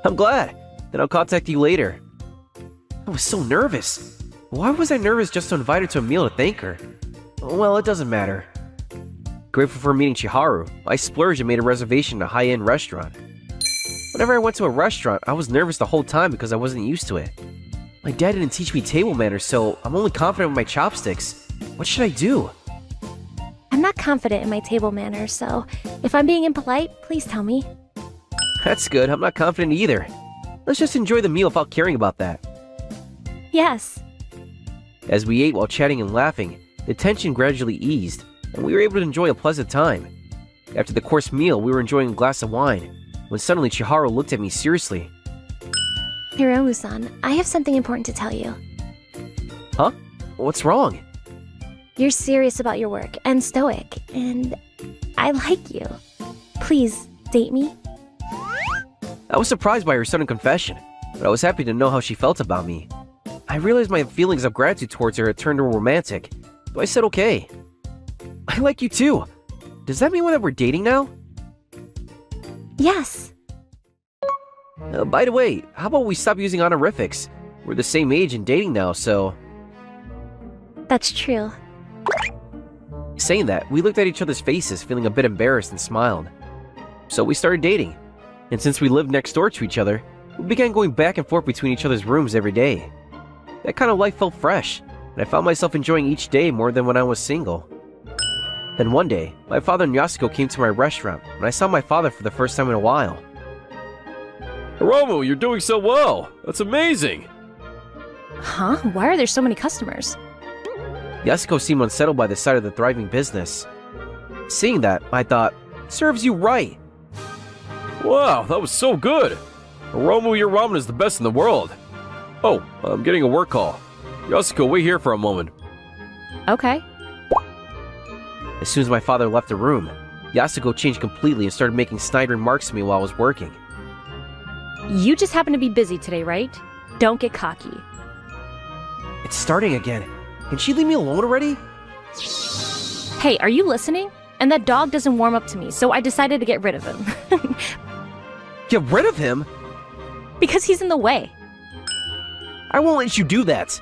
I'm glad. Then I'll contact you later. I was so nervous. Why was I nervous just to invite her to a meal to thank her? Well, it doesn't matter. Grateful for meeting Chiharu, I splurged and made a reservation at a high-end restaurant. Whenever I went to a restaurant, I was nervous the whole time because I wasn't used to it. My dad didn't teach me table manners, so I'm only confident with my chopsticks. What should I do? I'm not confident in my table manners, so if I'm being impolite, please tell me. That's good, I'm not confident either. Let's just enjoy the meal without caring about that. Yes. As we ate while chatting and laughing, the tension gradually eased, and we were able to enjoy a pleasant time. After the course meal, we were enjoying a glass of wine, when suddenly Chiharu looked at me seriously. Hiromu-san, I have something important to tell you. Huh? What's wrong? You're serious about your work and stoic, and I like you. Please, date me? I was surprised by her sudden confession, but I was happy to know how she felt about me. I realized my feelings of gratitude towards her had turned her romantic, so I said okay. I like you too. Does that mean that we're dating now? Yes. By the way, how about we stop using honorifics? We're the same age and dating now, so... That's true. Saying that, we looked at each other's faces, feeling a bit embarrassed, and smiled. So we started dating. And since we lived next door to each other, we began going back and forth between each other's rooms every day. That kind of life felt fresh, and I found myself enjoying each day more than when I was single. Then one day, my father and Yasuko came to my restaurant, and I saw my father for the first time in a while. Hiromu, you're doing so well! That's amazing! Huh? Why are there so many customers? Yasuko seemed unsettled by the sight of the thriving business. Seeing that, I thought, serves you right. Wow, that was so good! Hiromu, your ramen is the best in the world. Oh, I'm getting a work call. Yasuko, wait here for a moment. Okay. As soon as my father left the room, Yasuko changed completely and started making snide remarks to me while I was working. You just happen to be busy today, right? Don't get cocky. It's starting again. Can she leave me alone already? Hey, are you listening? And that dog doesn't warm up to me, so I decided to get rid of him. Get rid of him? Because he's in the way. I won't let you do that.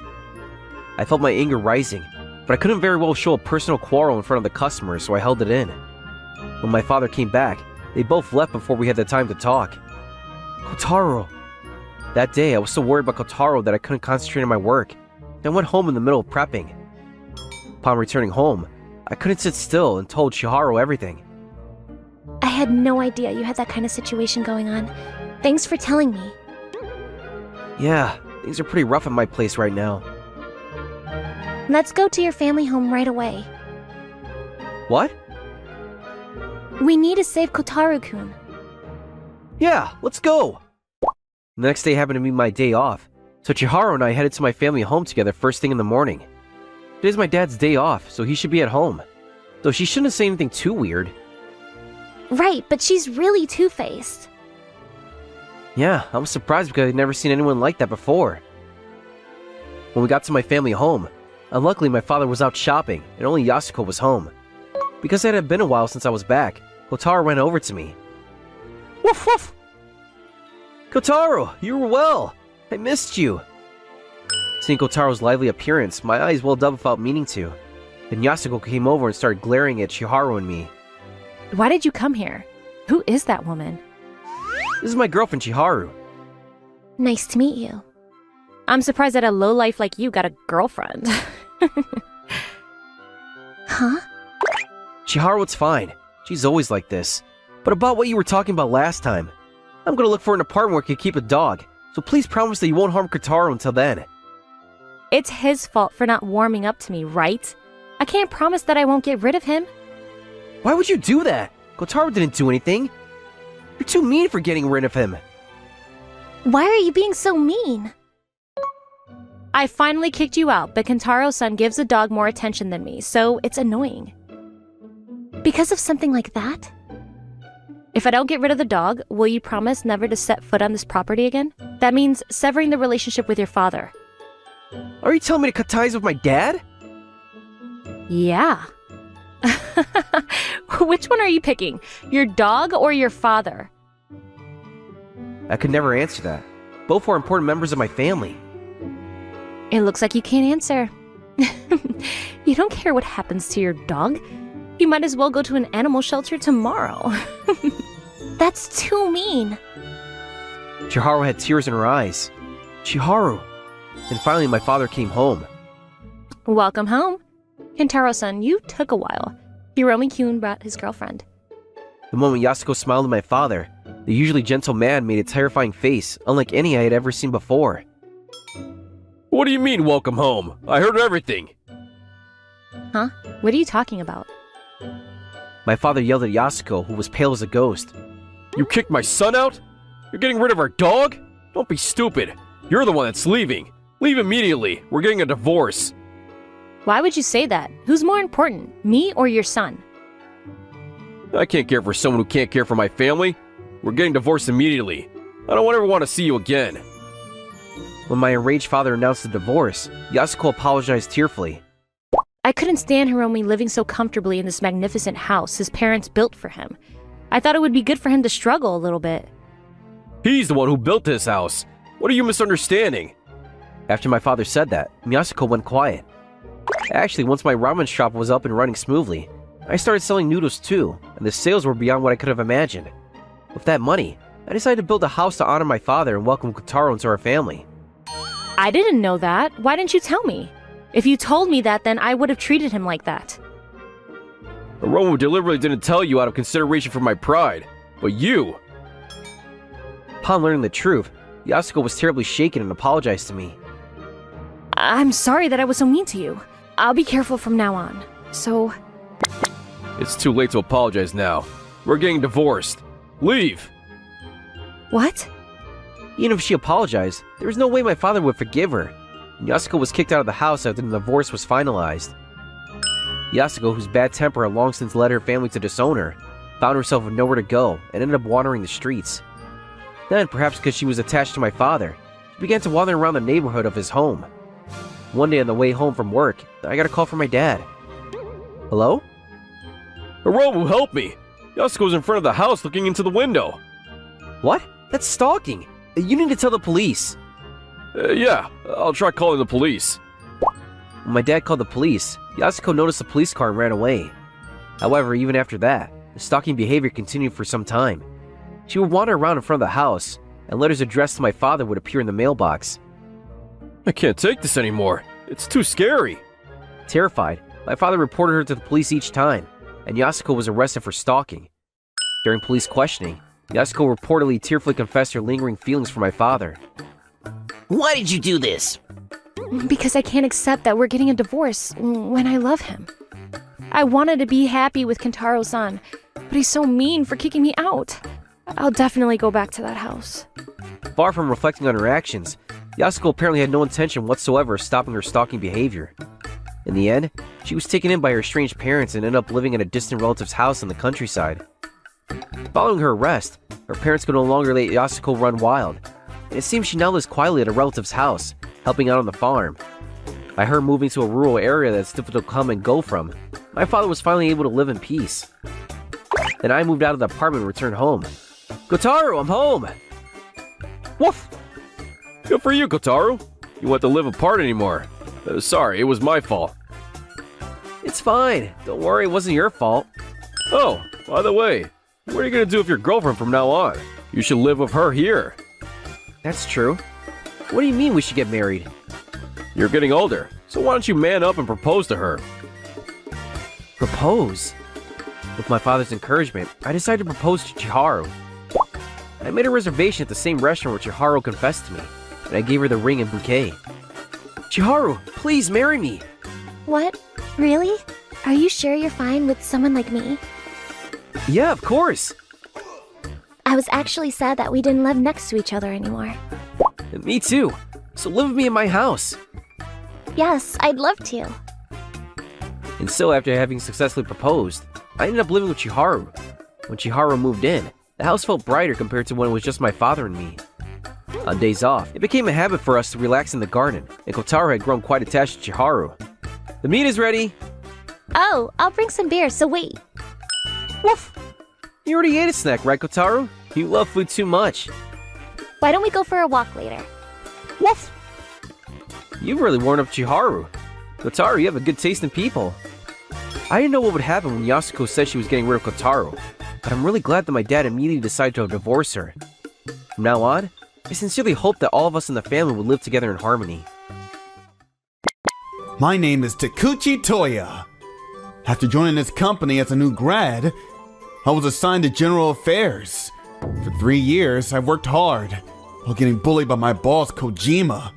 I felt my anger rising, but I couldn't very well show a personal quarrel in front of the customers, so I held it in. When my father came back, they both left before we had the time to talk. Kotaro. That day, I was so worried about Kotaro that I couldn't concentrate on my work. I went home in the middle of prepping. Upon returning home, I couldn't sit still and told Shiharu everything. I had no idea you had that kind of situation going on. Thanks for telling me. Yeah, things are pretty rough at my place right now. Let's go to your family home right away. What? We need to save Kotaro-kun. Yeah, let's go! The next day happened to be my day off, so Chiharu and I headed to my family home together first thing in the morning. Today's my dad's day off, so he should be at home. Though she shouldn't have said anything too weird. Right, but she's really two-faced. Yeah, I was surprised because I'd never seen anyone like that before. When we got to my family home, unluckily my father was out shopping and only Yasuko was home. Because it had been a while since I was back, Kotaro ran over to me. Woof woof! Kotaro, you were well! I missed you! Seeing Kotaro's lively appearance, my eyes welled up without meaning to. Then Yasuko came over and started glaring at Shiharu and me. Why did you come here? Who is that woman? This is my girlfriend Shiharu. Nice to meet you. I'm surprised that a lowlife like you got a girlfriend. Huh? Shiharu, it's fine. She's always like this. But about what you were talking about last time, I'm gonna look for an apartment where I can keep a dog, so please promise that you won't harm Kotaro until then. It's his fault for not warming up to me, right? I can't promise that I won't get rid of him. Why would you do that? Kotaro didn't do anything. You're too mean for getting rid of him. Why are you being so mean? I finally kicked you out, but Kentaro-san gives the dog more attention than me, so it's annoying. Because of something like that? If I don't get rid of the dog, will you promise never to set foot on this property again? That means severing the relationship with your father. Are you telling me to cut ties with my dad? Yeah. Which one are you picking? Your dog or your father? I could never answer that. Both are important members of my family. It looks like you can't answer. You don't care what happens to your dog. You might as well go to an animal shelter tomorrow. That's too mean. Chiharu had tears in her eyes. Chiharu. And finally my father came home. Welcome home. Kentaro-san, you took a while. Hiromi-kun brought his girlfriend. The moment Yasuko smiled at my father, the usually gentle man made a terrifying face, unlike any I had ever seen before. What do you mean, welcome home? I heard everything. Huh? What are you talking about? My father yelled at Yasuko, who was pale as a ghost. You kicked my son out? You're getting rid of our dog? Don't be stupid. You're the one that's leaving. Leave immediately. We're getting a divorce. Why would you say that? Who's more important, me or your son? I can't care for someone who can't care for my family. We're getting divorced immediately. I don't ever want to see you again. When my enraged father announced the divorce, Yasuko apologized tearfully. I couldn't stand Hiromi living so comfortably in this magnificent house his parents built for him. I thought it would be good for him to struggle a little bit. He's the one who built this house. What are you misunderstanding? After my father said that, Yasuko went quiet. Actually, once my ramen shop was up and running smoothly, I started selling noodles too, and the sales were beyond what I could have imagined. With that money, I decided to build a house to honor my father and welcome Kotaro into our family. I didn't know that. Why didn't you tell me? If you told me that, then I would have treated him like that. Hiromu deliberately didn't tell you out of consideration for my pride. But you... Upon learning the truth, Yasuko was terribly shaken and apologized to me. I'm sorry that I was so mean to you. I'll be careful from now on. So, It's too late to apologize now. We're getting divorced. Leave! what? Even if she apologized, there was no way my father would forgive her. And Yasuko was kicked out of the house after the divorce was finalized. Yasuko, whose bad temper had long since led her family to disown her, found herself with nowhere to go and ended up wandering the streets. Then, perhaps because she was attached to my father, she began to wander around the neighborhood of his home. One day on the way home from work, I got a call from my dad. Hello? Hiromu, help me! Yasuko's in front of the house looking into the window. What? That's stalking! You need to tell the police. Yeah, I'll try calling the police. When my dad called the police, Yasuko noticed the police car and ran away. However, even after that, the stalking behavior continued for some time. She would wander around in front of the house, and letters addressed to my father would appear in the mailbox. I can't take this anymore. It's too scary. Terrified, my father reported her to the police each time, and Yasuko was arrested for stalking. During police questioning, Yasuko reportedly tearfully confessed her lingering feelings for my father. Why did you do this? Because I can't accept that we're getting a divorce when I love him. I wanted to be happy with Kentaro-san, but he's so mean for kicking me out. I'll definitely go back to that house. Far from reflecting on her actions, Yasuko apparently had no intention whatsoever of stopping her stalking behavior. In the end, she was taken in by her estranged parents and ended up living at a distant relative's house in the countryside. Following her arrest, her parents could no longer let Yasuko run wild, and it seems she now lives quietly at a relative's house, helping out on the farm. By her moving to a rural area that's difficult to come and go from, my father was finally able to live in peace. Then I moved out of the apartment and returned home. Kotaro, I'm home! Woof! Good for you, Kotaro. You want to live apart anymore. Sorry, it was my fault. It's fine. Don't worry, it wasn't your fault. Oh, by the way, what are you gonna do with your girlfriend from now on? You should live with her here. That's true. What do you mean we should get married? You're getting older, so why don't you man up and propose to her? Propose? With my father's encouragement, I decided to propose to Chiharu. I made a reservation at the same restaurant where Chiharu confessed to me, and I gave her the ring and bouquet. Chiharu, please marry me! What? Really? Are you sure you're fine with someone like me? Yeah, of course! I was actually sad that we didn't live next to each other anymore. Me too. So live with me in my house. Yes, I'd love to. And so after having successfully proposed, I ended up living with Chiharu. When Chiharu moved in, the house felt brighter compared to when it was just my father and me. On days off, it became a habit for us to relax in the garden, and Kotaro had grown quite attached to Chiharu. The meat is ready! Oh, I'll bring some beer, so wait. Woof! You already ate a snack, right, Kotaro? You love food too much. Why don't we go for a walk later? Woof! You've really worn up Chiharu. Kotaro, you have a good taste in people. I didn't know what would happen when Yasuko said she was getting rid of Kotaro, but I'm really glad that my dad immediately decided to divorce her. From now on, I sincerely hope that all of us in the family will live together in harmony. My name is Takuchi Toya. After joining this company as a new grad, I was assigned to General Affairs. For 3 years, I worked hard, while getting bullied by my boss, Kojima.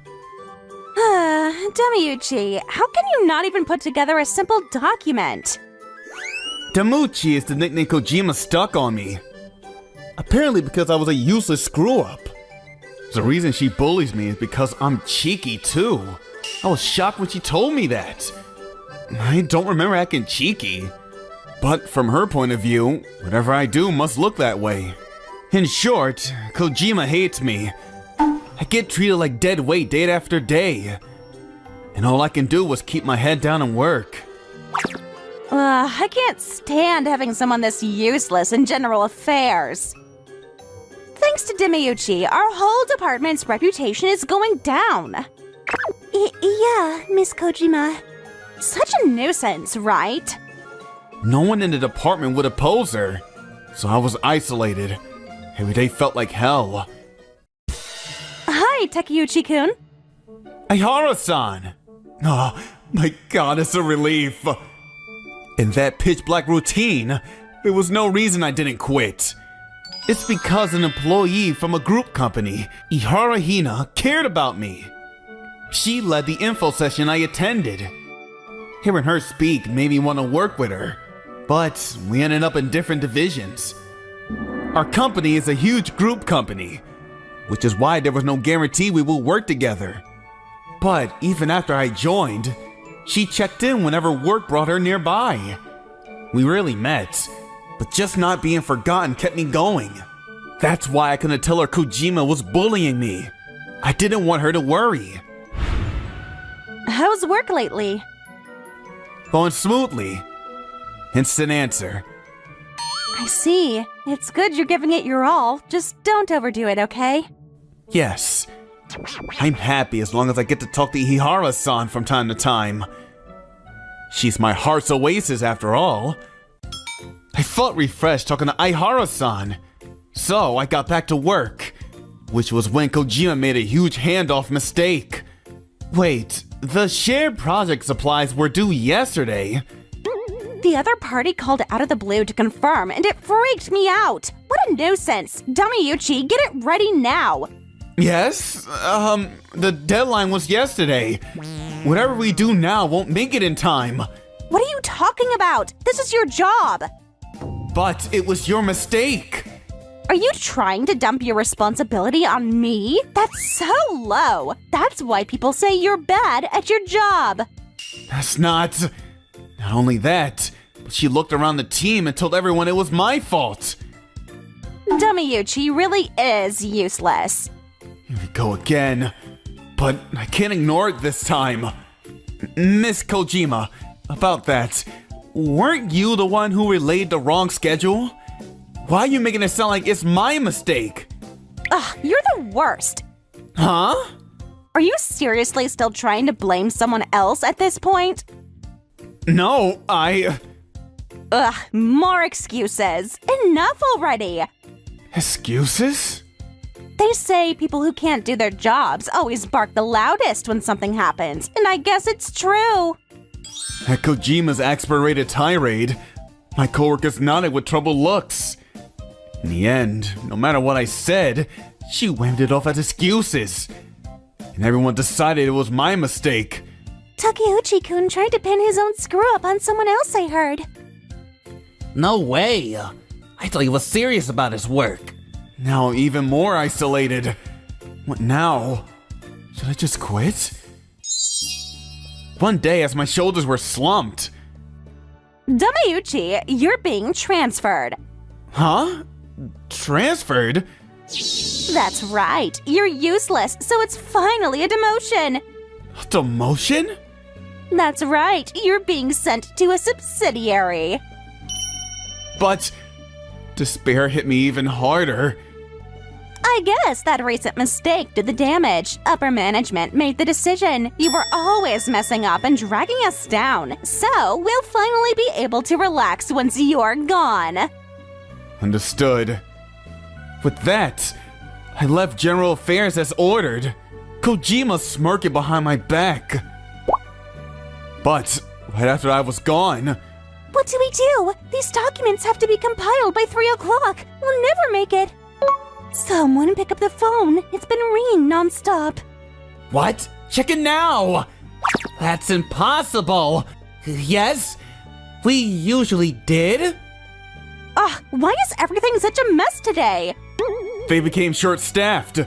Demiuchi, how can you not even put together a simple document? Damuchi is the nickname Kojima stuck on me. Apparently because I was a useless screw-up. The reason she bullies me is because I'm cheeky too. I was shocked when she told me that. I don't remember acting cheeky. But from her point of view, whatever I do must look that way. In short, Kojima hates me. I get treated like dead weight day after day. And all I can do was keep my head down and work. I can't stand having someone this useless in general affairs. Thanks to Demiuchi, our whole department's reputation is going down. Yeah, Miss Kojima. Such a nuisance, right? No one in the department would oppose her, so I was isolated. Every day felt like hell. Hi, Takeuchi-kun. Aihara-san! Oh, my god, it's a relief. In that pitch black routine, there was no reason I didn't quit. It's because an employee from a group company, Ihara Hina, cared about me. She led the info session I attended. Hearing her speak made me want to work with her, but we ended up in different divisions. Our company is a huge group company, which is why there was no guarantee we will work together. But even after I joined, she checked in whenever work brought her nearby. We rarely met, but just not being forgotten kept me going. That's why I couldn't tell her Kojima was bullying me. I didn't want her to worry. How's work lately? Going smoothly. Instant answer. I see. It's good you're giving it your all. Just don't overdo it, okay? Yes. I'm happy as long as I get to talk to Ihara-san from time to time. She's my heart's oasis after all. I felt refreshed talking to Ihara-san. So I got back to work, which was when Kojima made a huge handoff mistake. Wait, the shared project supplies were due yesterday. The other party called out of the blue to confirm, and it freaked me out. What a nuisance. Damiyuchi, get it ready now. Yes? The deadline was yesterday. Whatever we do now won't make it in time. What are you talking about? This is your job. But it was your mistake. Are you trying to dump your responsibility on me? That's so low. That's why people say you're bad at your job. That's not only that, but she looked around the team and told everyone it was my fault. Damiyuchi really is useless. Here we go again. But I can't ignore it this time. Miss Kojima, about that, weren't you the one who relayed the wrong schedule? Why are you making it sound like it's my mistake? Ugh, you're the worst. Huh? Are you seriously still trying to blame someone else at this point? No, Ugh, more excuses. Enough already. Excuses? They say people who can't do their jobs always bark the loudest when something happens, and I guess it's true. At Kojima's exasperated tirade, my coworkers nodded with troubled looks. In the end, no matter what I said, she waved it off as excuses. And everyone decided it was my mistake. Takeuchi-kun tried to pin his own screw-up on someone else, I heard. No way! I thought he was serious about his work. Now even more isolated. What now? Should I just quit? One day as my shoulders were slumped. Damiyuchi, you're being transferred. Huh? Transferred? That's right. You're useless, so it's finally a demotion. A demotion? That's right. You're being sent to a subsidiary. But despair hit me even harder. I guess that recent mistake did the damage. Upper management made the decision. You were always messing up and dragging us down. So we'll finally be able to relax once you're gone. Understood. With that, I left General Affairs as ordered. Kojima smirking behind my back. But right after I was gone... What do we do? These documents have to be compiled by 3 o'clock. We'll never make it. Someone pick up the phone. It's been ringing nonstop. What? Check it now! That's impossible! Yes? We usually did? Ugh, why is everything such a mess today? They became short-staffed.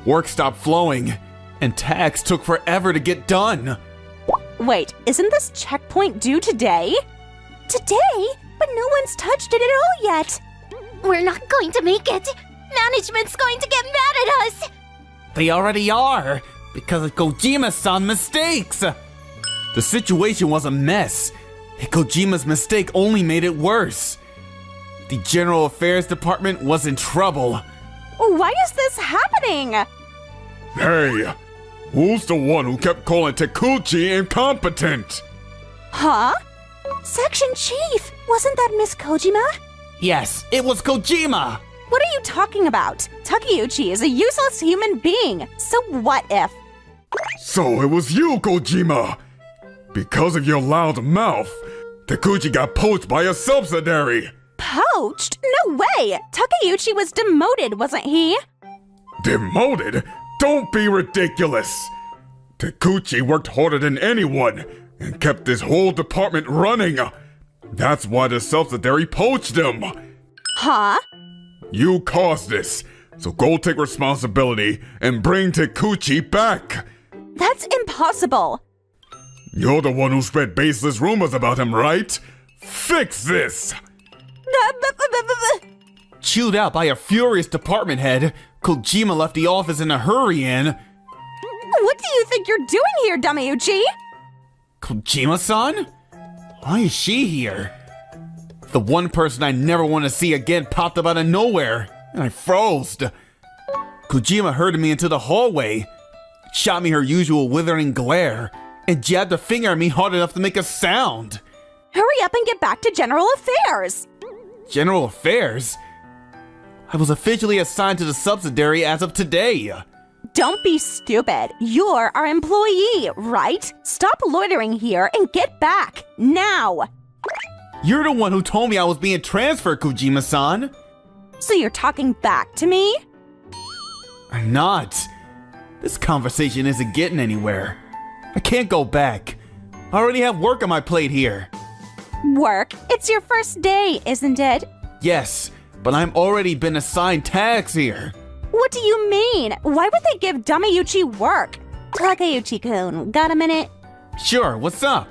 Work stopped flowing, and tags took forever to get done. Wait, isn't this checkpoint due today? Today? But no one's touched it at all yet. We're not going to make it. Management's going to get mad at us. They already are, because of Kojima-san mistakes. The situation was a mess, and Kojima's mistake only made it worse. The General Affairs Department was in trouble. Why is this happening? Hey, who's the one who kept calling Takuchi incompetent? Huh? Section Chief, wasn't that Miss Kojima? Yes, it was Kojima! What are you talking about? Takeuchi is a useless human being, so what if? So it was you, Kojima! Because of your loud mouth, Takuchi got poached by a subsidiary! Poached? No way! Takeuchi was demoted, wasn't he? Demoted? Don't be ridiculous! Takuchi worked harder than anyone and kept this whole department running. That's why the subsidiary poached him. Huh? You caused this, so go take responsibility and bring Takuchi back. That's impossible. You're the one who spread baseless rumors about him, right? Fix this! Chewed out by a furious department head, Kojima left the office in a hurry and... What do you think you're doing here, Dameuchi? Kojima-san? Why is she here? The one person I never want to see again popped up out of nowhere, and I froze. Kojima herded me into the hallway, shot me her usual withering glare, and jabbed a finger at me hard enough to make a sound. Hurry up and get back to General Affairs. General Affairs? I was officially assigned to the subsidiary as of today. Don't be stupid. You're our employee, right? Stop loitering here and get back, now! You're the one who told me I was being transferred, Kojima-san. So you're talking back to me? I'm not. This conversation isn't getting anywhere. I can't go back. I already have work on my plate here. Work? It's your first day, isn't it? Yes, but I'm already been assigned tasks here. What do you mean? Why would they give Dameuchi work? Takeuchi-kun, got a minute? Sure, what's up?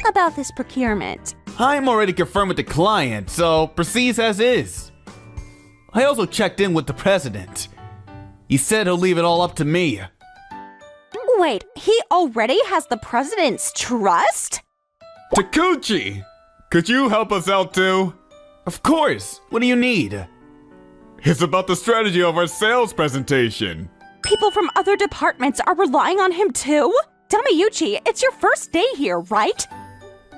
About this procurement. I'm already confirmed with the client, so proceeds as is. I also checked in with the president. He said he'll leave it all up to me. Wait, he already has the president's trust? Takuchi! Could you help us out too? Of course, what do you need? It's about the strategy of our sales presentation. People from other departments are relying on him too? Dameuchi, it's your first day here, right?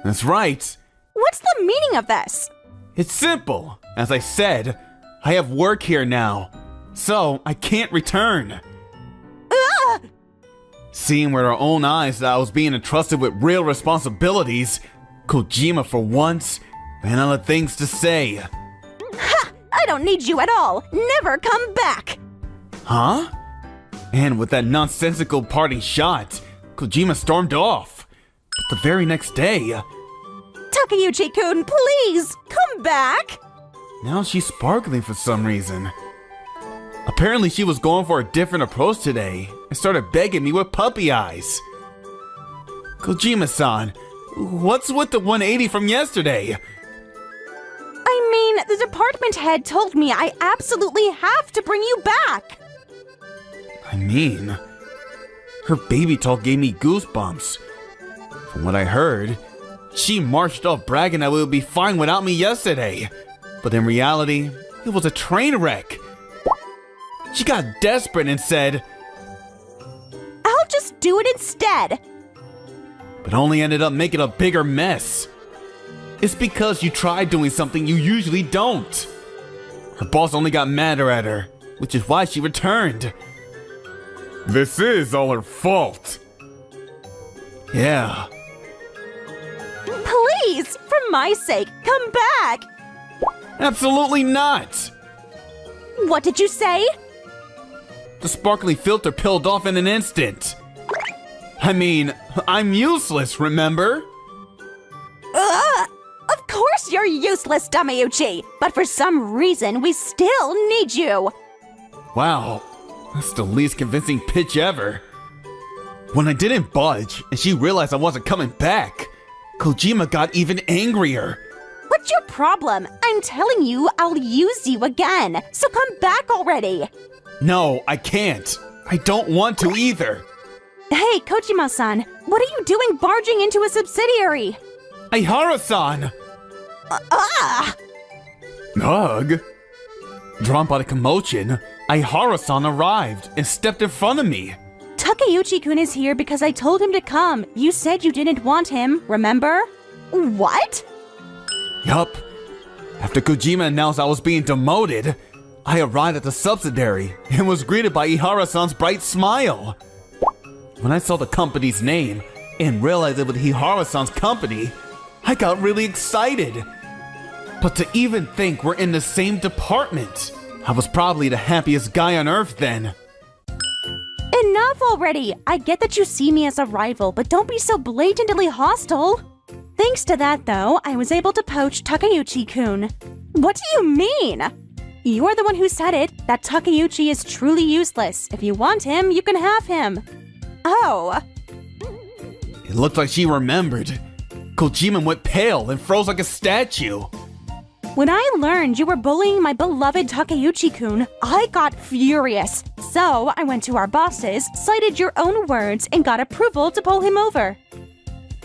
That's right. What's the meaning of this? It's simple. As I said, I have work here now, so I can't return. Ugh! Seeing with our own eyes that I was being entrusted with real responsibilities, Kojima for once ran out of things to say. Ha! I don't need you at all! Never come back! Huh? And with that nonsensical parting shot, Kojima stormed off. But the very next day... Takeuchi-kun, please! Come back! Now she's sparkling for some reason. Apparently she was going for a different approach today and started begging me with puppy eyes. Kojima-san, what's with the 180 from yesterday? I mean, the department head told me I absolutely have to bring you back! I mean, her baby talk gave me goosebumps. From what I heard, she marched off bragging that we would be fine without me yesterday. But in reality, it was a train wreck. She got desperate and said, I'll just do it instead! but only ended up making a bigger mess. It's because you tried doing something you usually don't. Her boss only got madder at her, which is why she returned. This is all her fault. Yeah. Please, for my sake, come back! Absolutely not! What did you say? The sparkly filter peeled off in an instant. I mean, I'm useless, remember? Ugh! Of course you're useless, Dameuchi! But for some reason, we still need you! Wow, that's the least convincing pitch ever. When I didn't budge and she realized I wasn't coming back, Kojima got even angrier. What's your problem? I'm telling you, I'll use you again, so come back already! No, I can't. I don't want to either. Hey, Kojima-san, what are you doing barging into a subsidiary? Ihara-san! Ah! Ugh. Drawn by the commotion, Ihara-san arrived and stepped in front of me. Takeuchi-kun is here because I told him to come. You said you didn't want him, remember? What? Yup. After Kojima announced I was being demoted, I arrived at the subsidiary and was greeted by Ihara-san's bright smile. When I saw the company's name and realized it was Ihara-san's company, I got really excited. But to even think we're in the same department. I was probably the happiest guy on earth then. Enough already! I get that you see me as a rival, but don't be so blatantly hostile. Thanks to that, though, I was able to poach Takeuchi-kun. What do you mean? You're the one who said it, that Takeuchi is truly useless. If you want him, you can have him. Oh. It looked like she remembered. Kojima went pale and froze like a statue. When I learned you were bullying my beloved Takeuchi-kun, I got furious. So I went to our bosses, cited your own words, and got approval to pull him over.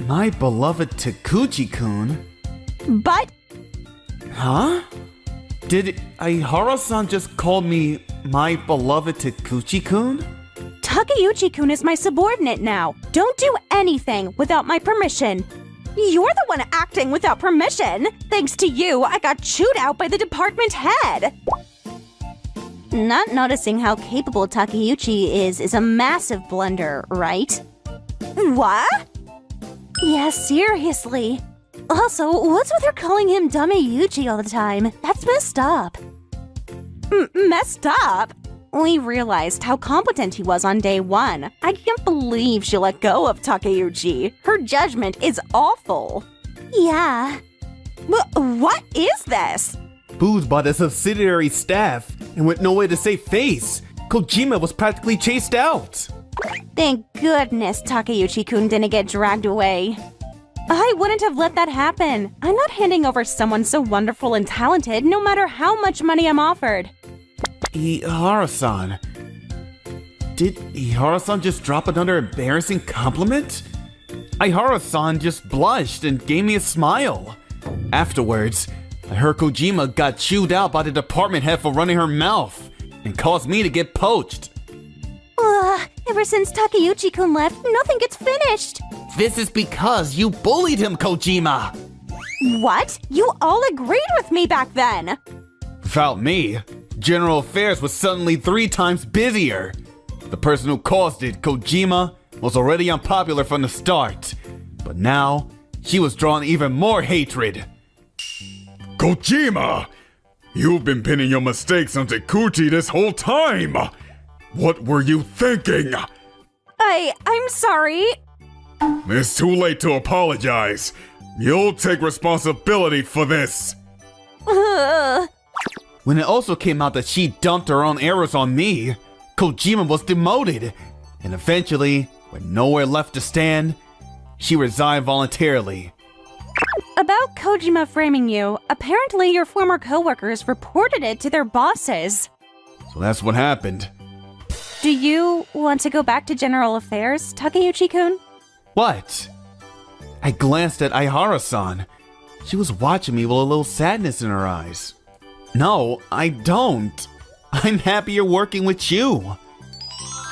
My beloved Takuchi-kun? But... Huh? Did Aihara-san just call me my beloved Takuchi-kun? Takeuchi-kun is my subordinate now. Don't do anything without my permission. You're the one acting without permission. Thanks to you, I got chewed out by the department head. Not noticing how capable Takeuchi is a massive blunder, right? What? Yeah, seriously. Also, what's with her calling him Dameuchi all the time? That's messed up. Messed up? We realized how competent he was on day one. I can't believe she let go of Takeuchi. Her judgment is awful. Yeah. What is this? Booed by the subsidiary staff, and with no way to save face, Kojima was practically chased out. Thank goodness Takeuchi-kun didn't get dragged away. I wouldn't have let that happen. I'm not handing over someone so wonderful and talented, no matter how much money I'm offered. Ihara-san. Did Ihara-san just drop another embarrassing compliment? Ihara-san just blushed and gave me a smile. Afterwards, I heard Kojima got chewed out by the department head for running her mouth and caused me to get poached. Ever since Takeuchi-kun left, nothing gets finished. This is because you bullied him, Kojima! What? You all agreed with me back then. Without me, General Affairs was suddenly 3 times busier. The person who caused it, Kojima, was already unpopular from the start. But now, she was drawing even more hatred. Kojima! You've been pinning your mistakes on Takuchi this whole time! What were you thinking? I'm sorry. It's too late to apologize. You'll take responsibility for this. When it also came out that she dumped her own errors on me, Kojima was demoted. And eventually, with nowhere left to stand, she resigned voluntarily. About Kojima framing you, apparently your former coworkers reported it to their bosses. So that's what happened. Do you want to go back to General Affairs, Takeuchi-kun? What? I glanced at Aihara-san. She was watching me with a little sadness in her eyes. No, I don't. I'm happier working with you.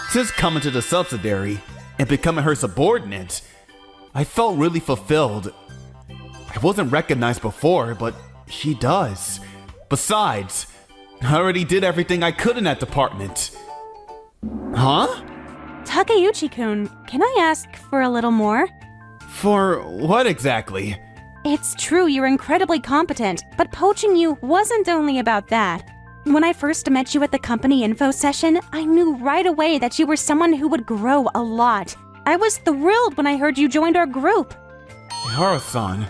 Since coming to the subsidiary and becoming her subordinate, I felt really fulfilled. I wasn't recognized before, but she does. Besides, I already did everything I could in that department. Huh? Takeuchi-kun, can I ask for a little more? For what exactly? It's true you're incredibly competent, but poaching you wasn't only about that. When I first met you at the company info session, I knew right away that you were someone who would grow a lot. I was thrilled when I heard you joined our group. Ihara-san,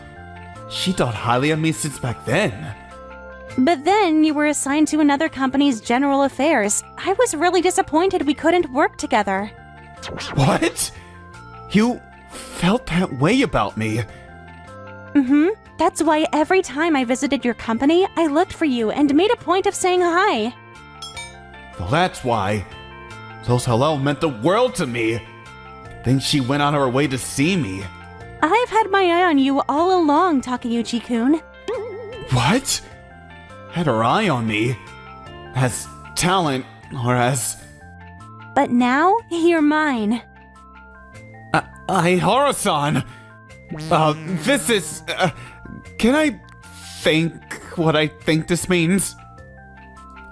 she thought highly of me since back then. But then you were assigned to another company's general affairs. I was really disappointed we couldn't work together. What? You felt that way about me? That's why every time I visited your company, I looked for you and made a point of saying hi. Well, that's why. Those hello meant the world to me. Think she went out of her way to see me. I've had my eye on you all along, Takeuchi-kun. What? Had her eye on me? As talent, or as... But now, you're mine. Aihara-san! This is... can I think what I think this means?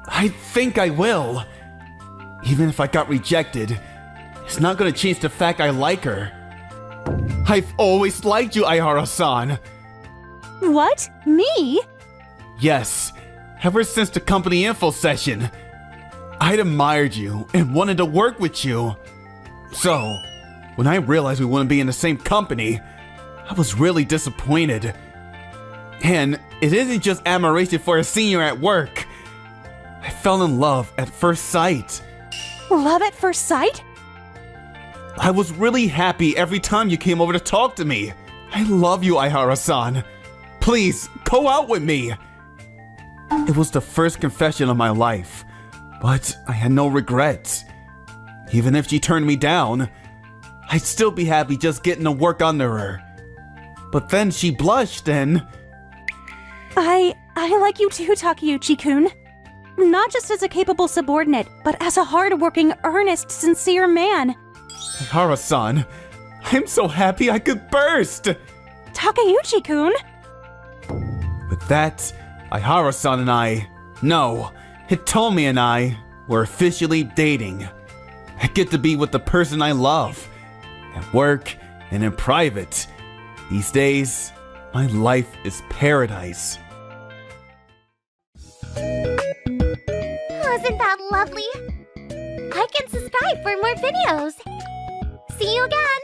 I think I will. Even if I got rejected, it's not gonna change the fact I like her. I've always liked you, Aihara-san. What? Me? Yes, ever since the company info session. I'd admired you and wanted to work with you. So, when I realized we wouldn't be in the same company, I was really disappointed. And it isn't just admiration for a senior at work. I fell in love at first sight. Love at first sight? I was really happy every time you came over to talk to me. I love you, Aihara-san. Please, go out with me. It was the first confession of my life, but I had no regrets. Even if she turned me down, I'd still be happy just getting to work under her. But then she blushed and... I like you too, Takeuchi-kun. Not just as a capable subordinate, but as a hard-working, earnest, sincere man. Aihara-san, I'm so happy I could burst! Takeuchi-kun? With that, Aihara-san and Hitomi and I, were officially dating. I get to be with the person I love, at work and in private. These days, my life is paradise. Isn't that lovely? I can subscribe for more videos. See you again!